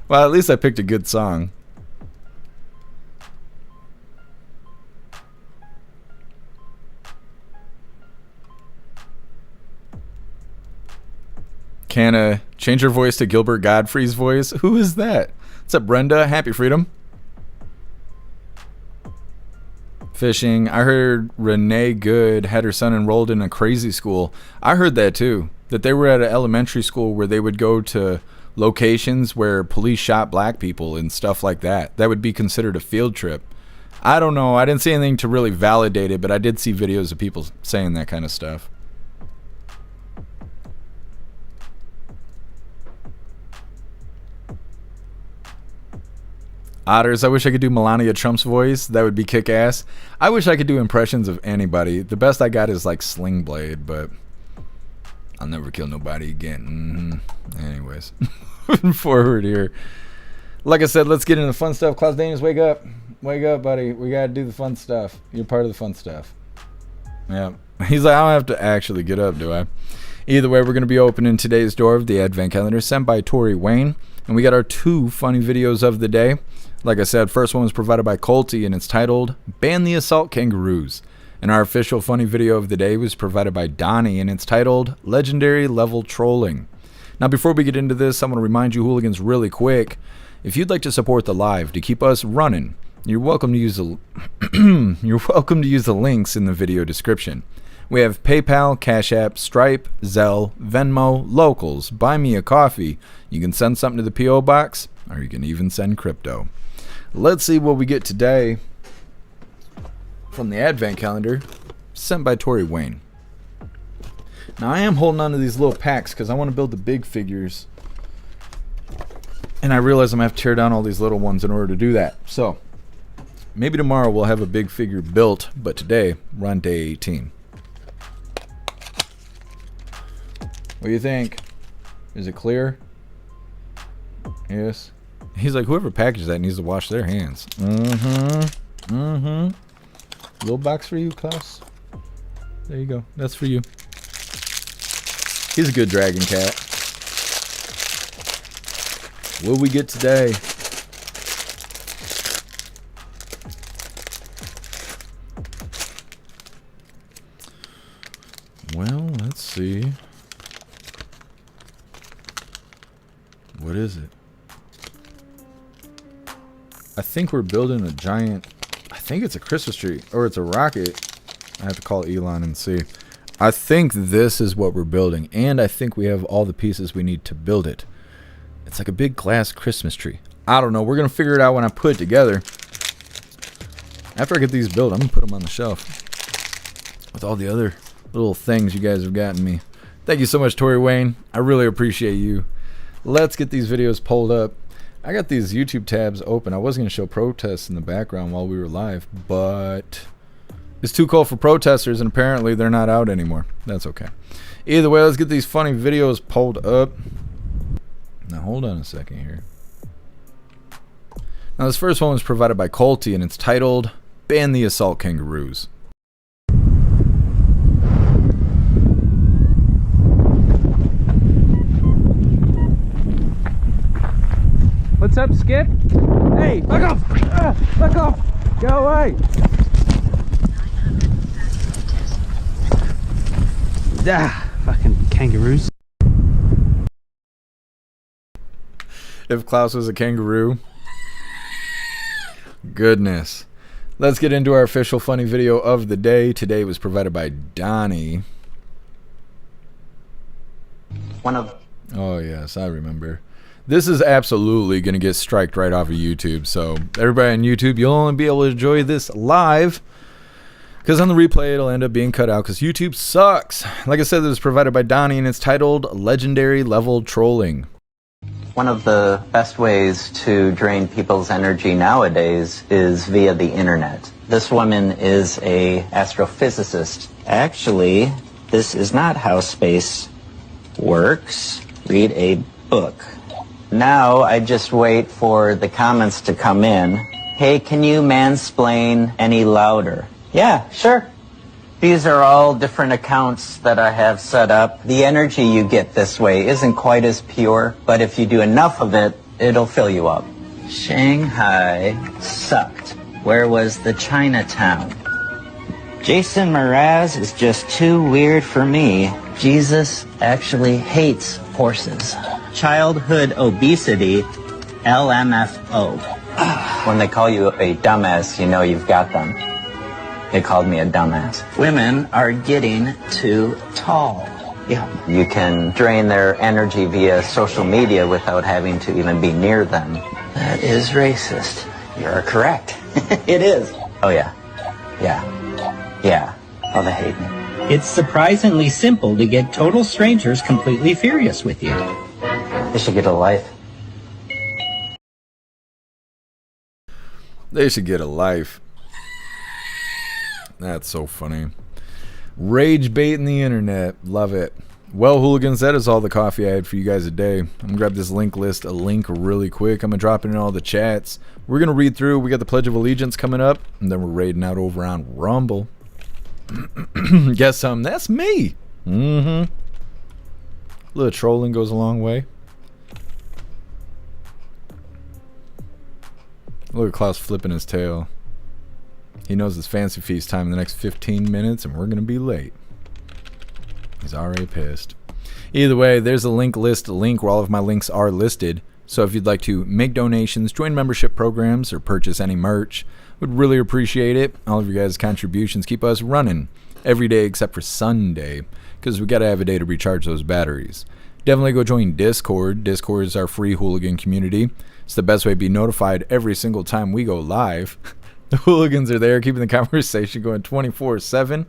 Well, at least I picked a good song. Canna change her voice to Gilbert Godfrey's voice. Who is that? What's up, Brenda? Happy freedom. Fishing. I heard Renee Good had her son enrolled in a crazy school. I heard that too. That they were at an elementary school where they would go to locations where police shot black people and stuff like that. That would be considered a field trip. I don't know. I didn't see anything to really validate it, but I did see videos of people saying that kind of stuff. Otters, I wish I could do Melania Trump's voice. That would be kick-ass. I wish I could do impressions of anybody. The best I got is like Sling Blade, but I'll never kill nobody again. Anyways, moving forward here. Like I said, let's get into the fun stuff. Klaus Daniels, wake up. Wake up, buddy. We got to do the fun stuff. You're part of the fun stuff. Yeah. He's like, I don't have to actually get up, do I? Either way, we're going to be opening today's door of the Advent Calendar sent by Tori Wayne. And we got our 2 funny videos of the day. Like I said, first one was provided by Colty, and it's titled, Ban the Assault Kangaroos. And our official funny video of the day was provided by Donnie, and it's titled, Legendary Level Trolling. Now, before we get into this, I want to remind you hooligans really quick, if you'd like to support the live to keep us running, you're welcome to use the links in the video description. We have PayPal, Cash App, Stripe, Zelle, Venmo, Locals, Buy Me a Coffee. You can send something to the P.O. Box, or you can even send crypto. Let's see what we get today from the Advent Calendar sent by Tori Wayne. Now, I am holding on to these little packs because I want to build the big figures. And I realize I'm going to have to tear down all these little ones in order to do that. So, maybe tomorrow we'll have a big figure built, but today we're on day 18. What do you think? Is it clear? Yes. He's like, whoever packages that needs to wash their hands. Little box for you, Klaus. There you go. That's for you. He's a good dragon cat. What we get today? Well, let's see. What is it? I think we're building a giant, I think it's a Christmas tree, or it's a rocket. I have to call Elon and see. I think this is what we're building, and I think we have all the pieces we need to build it. It's like a big glass Christmas tree. I don't know. We're going to figure it out when I put it together. After I get these built, I'm going to put them on the shelf with all the other little things you guys have gotten me. Thank you so much, Tori Wayne. I really appreciate you. Let's get these videos pulled up. I got these YouTube tabs open. I was going to show protests in the background while we were live, but it's too cold for protesters, and apparently they're not out anymore. That's okay. Either way, let's get these funny videos pulled up. Now, hold on a second here. Now, this first one was provided by Colty, and it's titled, Ban the Assault Kangaroos. What's up, Skip? Hey, back off! Back off! Go away! Fucking kangaroos. If Klaus was a kangaroo. Goodness. Let's get into our official funny video of the day. Today was provided by Donnie. Oh, yes, I remember. This is absolutely going to get striked right off of YouTube. So, everybody on YouTube, you'll only be able to enjoy this live. Because on the replay, it'll end up being cut out because YouTube sucks. Like I said, this was provided by Donnie, and it's titled Legendary Level Trolling. One of the best ways to drain people's energy nowadays is via the internet. This woman is an astrophysicist. Actually, this is not how space works. Read a book. Now I just wait for the comments to come in. Hey, can you mansplain any louder? Yeah, sure. These are all different accounts that I have set up. The energy you get this way isn't quite as pure, but if you do enough of it, it'll fill you up. Shanghai sucked. Where was the Chinatown? Jason Mraz is just too weird for me. Jesus actually hates horses. Childhood obesity, LMFO. When they call you a dumbass, you know you've got them. They called me a dumbass. Women are getting too tall. Yeah. You can drain their energy via social media without having to even be near them. That is racist. You're correct. It is. Oh, yeah. Yeah. Oh, they hate me. It's surprisingly simple to get total strangers completely furious with you. They should get a life. They should get a life. That's so funny. Rage baiting the internet. Love it. Well, hooligans, that is all the coffee I had for you guys today. I'm going to grab this link really quick. I'm going to drop it in all the chats. We're going to read through. We got the Pledge of Allegiance coming up, and then we're raiding out over on Rumble. Guess something? That's me. A little trolling goes a long way. Look at Klaus flipping his tail. He knows it's Fancy Feast time in the next 15 minutes, and we're going to be late. He's already pissed. Either way, there's a link where all of my links are listed. So if you'd like to make donations, join membership programs, or purchase any merch, would really appreciate it. All of your guys' contributions keep us running every day except for Sunday, because we got to have a day to recharge those batteries. Definitely go join Discord. Discord is our free hooligan community. It's the best way to be notified every single time we go live. The hooligans are there keeping the conversation going 24/7.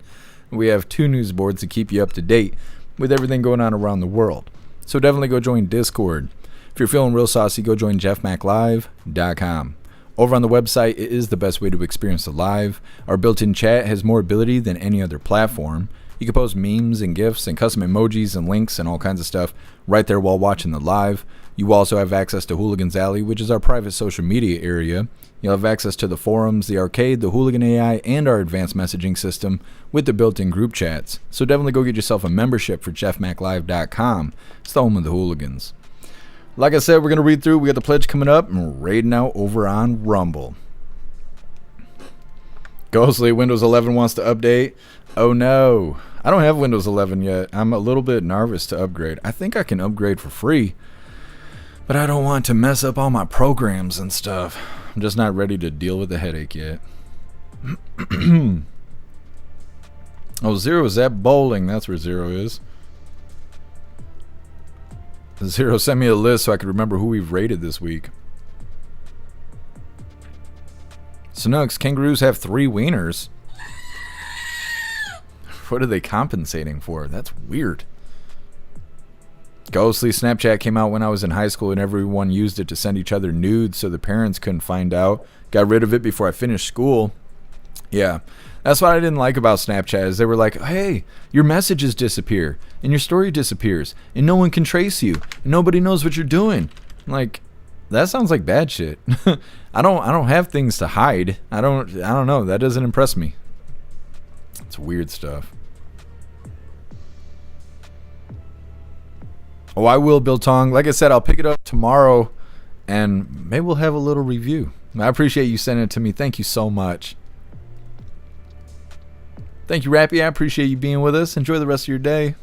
We have 2 news boards to keep you up to date with everything going on around the world. So definitely go join Discord. If you're feeling real saucy, go join jeffmaclive.com. Over on the website, it is the best way to experience the live. Our built-in chat has more ability than any other platform. You can post memes and GIFs and custom emojis and links and all kinds of stuff right there while watching the live. You also have access to Hooligans Alley, which is our private social media area. You'll have access to the forums, the arcade, the Hooligan AI, and our advanced messaging system with the built-in group chats. So definitely go get yourself a membership for jeffmaclive.com. It's the home of the hooligans. Like I said, we're going to read through. We got the pledge coming up, and we're raiding out over on Rumble. Ghostly, Windows 11 wants to update. Oh no. I don't have Windows 11 yet. I'm a little bit nervous to upgrade. I think I can upgrade for free, but I don't want to mess up all my programs and stuff. I'm just not ready to deal with the headache yet. Oh, Zero is at bowling. That's where Zero is. Zero sent me a list so I could remember who we've raided this week. Snooks, kangaroos have 3 wieners. What are they compensating for? That's weird. Ghostly, Snapchat came out when I was in high school and everyone used it to send each other nudes so the parents couldn't find out. Got rid of it before I finished school. Yeah, that's what I didn't like about Snapchat is they were like, hey, your messages disappear and your story disappears and no one can trace you and nobody knows what you're doing. I'm like, that sounds like bad shit. I don't have things to hide. I don't know. That doesn't impress me. It's weird stuff. Oh, I will, Bill Tong. Like I said, I'll pick it up tomorrow and maybe we'll have a little review. I appreciate you sending it to me. Thank you so much. Thank you, Rappy. I appreciate you being with us. Enjoy the rest of your day.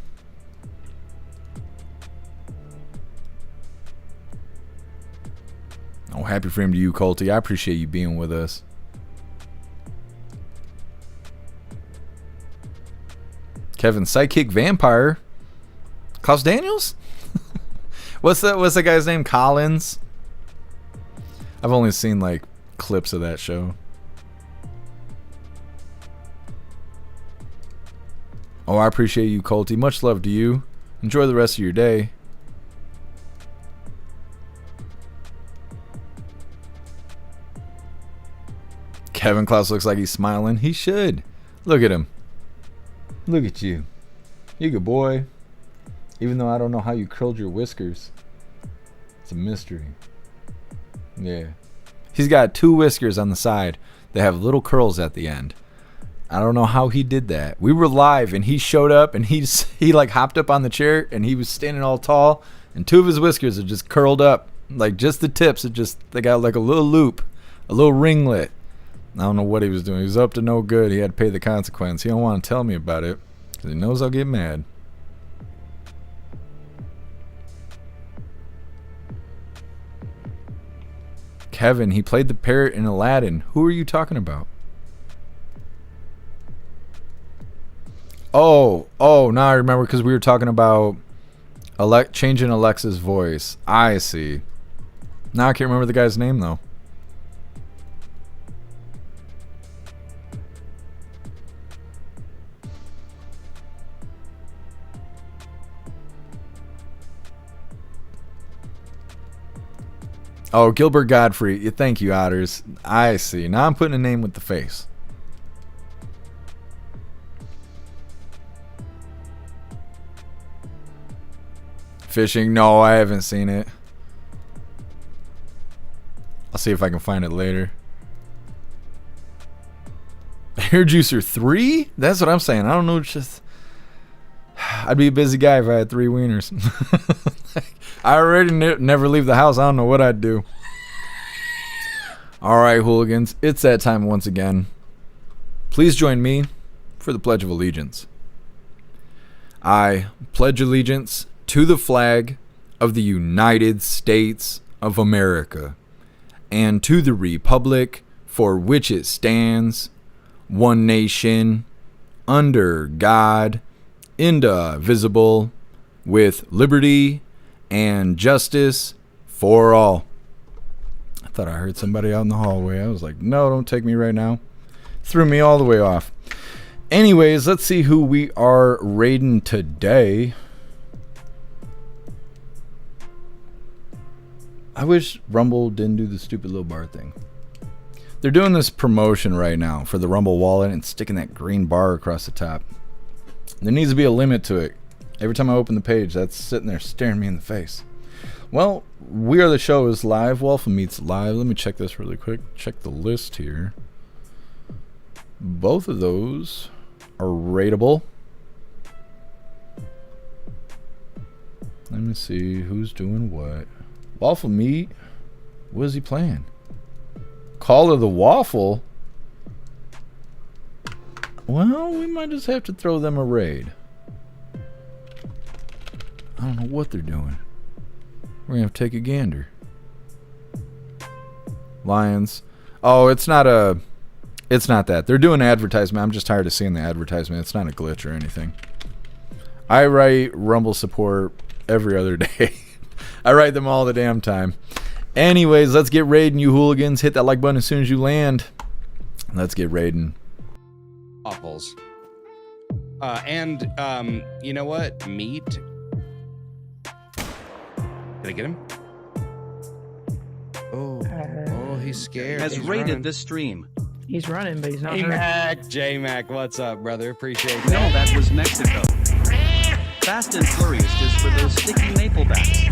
Oh, happy freedom to you, Colty. I appreciate you being with us. Kevin, Psychic Vampire. Klaus Daniels? What's the guy's name? Collins? I've only seen like clips of that show. Oh, I appreciate you, Colty. Much love to you. Enjoy the rest of your day. Kevin Klaus looks like he's smiling. He should. Look at him. Look at you. You good boy. Even though I don't know how you curled your whiskers. It's a mystery. Yeah. He's got 2 whiskers on the side that have little curls at the end. I don't know how he did that. We were live and he showed up and he like hopped up on the chair and he was standing all tall and 2 of his whiskers are just curled up. Like just the tips, they got like a little loop, a little ringlet. I don't know what he was doing. He was up to no good. He had to pay the consequence. He don't want to tell me about it because he knows I'll get mad. Kevin, he played the parrot in Aladdin. Who are you talking about? Oh, now I remember because we were talking about changing Alexa's voice. I see. Now I can't remember the guy's name though. Oh, Gilbert Godfrey. Thank you, Otters. I see. Now I'm putting a name with the face. Fishing? No, I haven't seen it. I'll see if I can find it later. Hair Juicer 3? That's what I'm saying. I don't know. Just I'd be a busy guy if I had 3 wieners. I already never leave the house. I don't know what I'd do. All right, hooligans. It's that time once again. Please join me for the Pledge of Allegiance. I pledge allegiance to the flag of the United States of America and to the republic for which it stands, one nation, under God, indivisible, with liberty and justice for all. I thought I heard somebody out in the hallway. I was like, no, don't take me right now. Threw me all the way off. Anyways, let's see who we are raiding today. I wish Rumble didn't do the stupid little bar thing. They're doing this promotion right now for the Rumble wallet and sticking that green bar across the top. There needs to be a limit to it. Every time I open the page, that's sitting there staring me in the face. Well, We Are the Show is live. Waffle Meat's live. Let me check this really quick. Check the list here. Both of those are rateable. Let me see who's doing what. Waffle Meat, what is he playing? Call of the Waffle? Well, we might just have to throw them a raid. I don't know what they're doing. We're gonna have to take a gander. Lions. Oh, it's not that. They're doing advertisement. I'm just tired of seeing the advertisement. It's not a glitch or anything. I write Rumble support every other day. I write them all the damn time. Anyways, let's get raiding, you hooligans. Hit that like button as soon as you land. Let's get raiding. Waffles. You know what? Meat. Did I get him? Oh, he's scared. Has raided this stream. He's running, but he's not hurt. J-Mac, what's up, brother? Appreciate that. No, that was Mexico. Fast and Furious just for those sticky maple bats.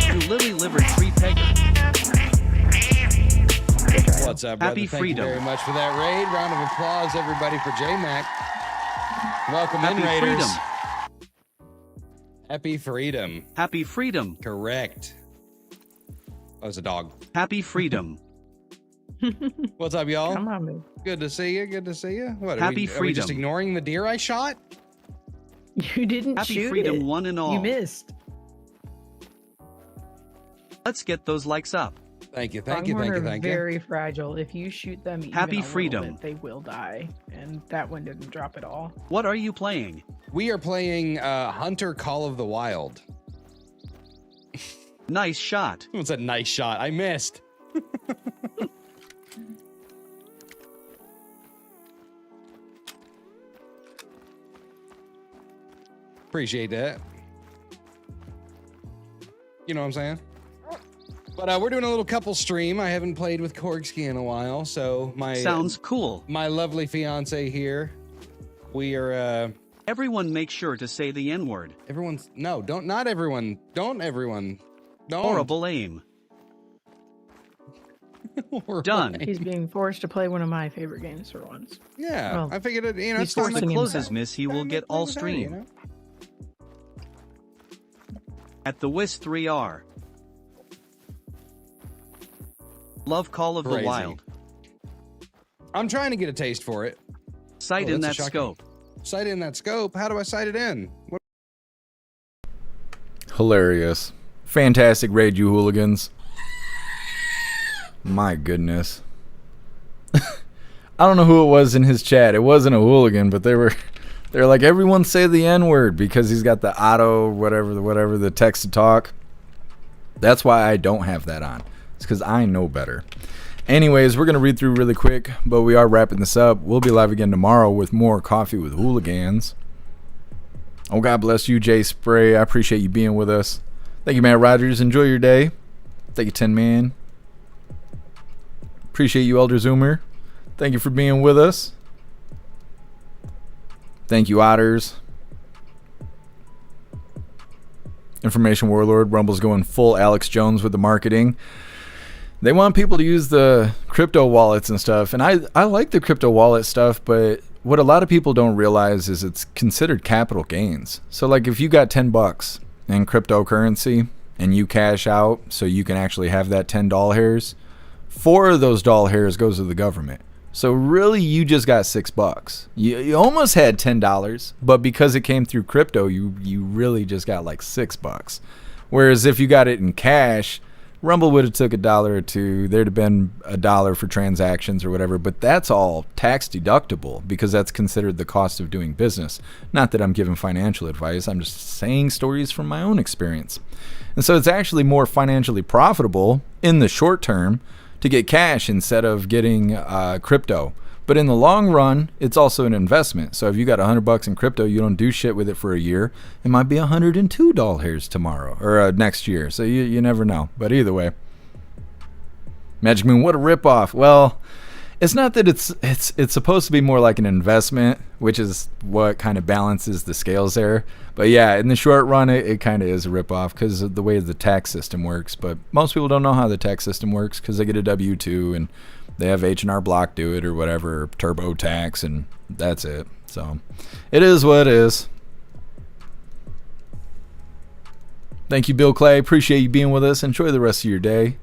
You lily livered free pegger. What's up, brother? Happy Thank freedom. you very much for that raid. Round of applause, everybody, for J-Mac. Welcome Happy in, Raiders. freedom. Happy freedom. Happy freedom. Correct. That was a dog. Happy freedom. What's up, y'all? Come on, man. Good to see you. Good to see you. What, Happy are we just freedom. ignoring the deer I shot? You didn't Happy shoot freedom, it. one and all. You missed. Let's get those likes up. Thank you. Pronghorn are very fragile. If you shoot them even Happy a little freedom. bit, they will die. And that one didn't drop at all. What are you playing? We are playing Hunter Call of the Wild. Nice shot. It was a nice shot. I missed. Appreciate that. You know what I'm saying? But we're doing a little couple stream. I haven't played with Corksky in a while, so my Sounds cool. My lovely fiance here. We are Everyone make sure to say the N-word. Everyone's not everyone. Don't everyone. Don't. Horrible aim. Done. He's being forced to play one of my favorite games for once. Yeah, Well, I figured it, he's it's time If to the forcing closes himself. miss, he will get all stream. At the WIS 3R. Love Call of the Crazy. Wild. I'm trying to get a taste for it. Sight in that that's a shocking- scope. Sight in that scope. How do I sight it in? What? Hilarious. Fantastic raid, you hooligans. My goodness. I don't know who it was in his chat. It wasn't a hooligan, but they're like, everyone say the N-word because he's got the auto whatever the text to talk. That's why I don't have that on. It's because I know better. Anyways, we're going to read through really quick, but we are wrapping this up. We'll be live again tomorrow with more Coffee with Hooligans. Oh, God bless you, Jay Spray. I appreciate you being with us. Thank you, Matt Rogers. Enjoy your day. Thank you, Tin Man. Appreciate you, Elder Zoomer. Thank you for being with us. Thank you, Otters. Information Warlord. Rumble's going full Alex Jones with the marketing. They want people to use the crypto wallets and stuff. And I like the crypto wallet stuff, but what a lot of people don't realize is it's considered capital gains. So like if you got $10 in cryptocurrency and you cash out so you can actually have that 10 doll hairs, 4 of those doll hairs goes to the government. So really you just got $6. You almost had $10, but because it came through crypto, you really just got like $6. Whereas if you got it in cash, Rumble would have took $1 or $2. There'd have been $1 for transactions or whatever, but that's all tax deductible because that's considered the cost of doing business. Not that I'm giving financial advice. I'm just saying stories from my own experience. And so it's actually more financially profitable in the short term to get cash instead of getting crypto. But in the long run, it's also an investment. So if you got $100 in crypto, you don't do shit with it for a year, it might be 102 doll hairs tomorrow or next year. So you never know. But either way, Magic Moon, what a ripoff. Well, it's not that it's supposed to be more like an investment, which is what kind of balances the scales there. But yeah, in the short run, it kind of is a ripoff because of the way the tax system works. But most people don't know how the tax system works because they get a W-2 and they have H&R Block do it or whatever, TurboTax, and that's it. So it is what it is. Thank you, Bill Clay. Appreciate you being with us. Enjoy the rest of your day.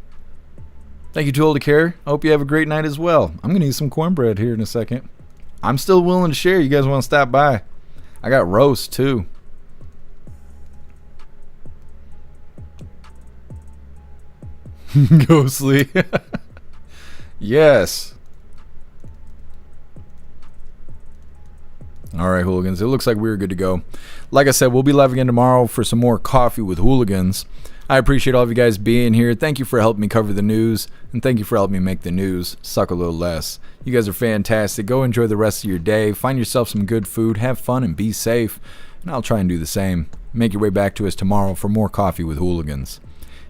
Thank you, Too Old to Care. I hope you have a great night as well. I'm going to eat some cornbread here in a second. I'm still willing to share. You guys want to stop by? I got roast, too. Ghostly. Yes. All right, hooligans. It looks like we're good to go. Like I said, we'll be live again tomorrow for some more Coffee with Hooligans. I appreciate all of you guys being here. Thank you for helping me cover the news, and thank you for helping me make the news suck a little less. You guys are fantastic. Go enjoy the rest of your day. Find yourself some good food. Have fun and be safe. And I'll try and do the same. Make your way back to us tomorrow for more Coffee with Hooligans.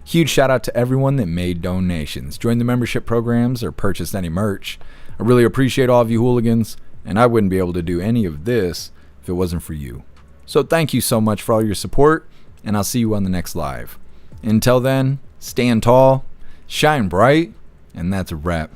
Huge shout out to everyone that made donations, joined the membership programs, or purchased any merch. I really appreciate all of you hooligans, and I wouldn't be able to do any of this if it wasn't for you. So thank you so much for all your support, and I'll see you on the next live. Until then, stand tall, shine bright, and that's a wrap.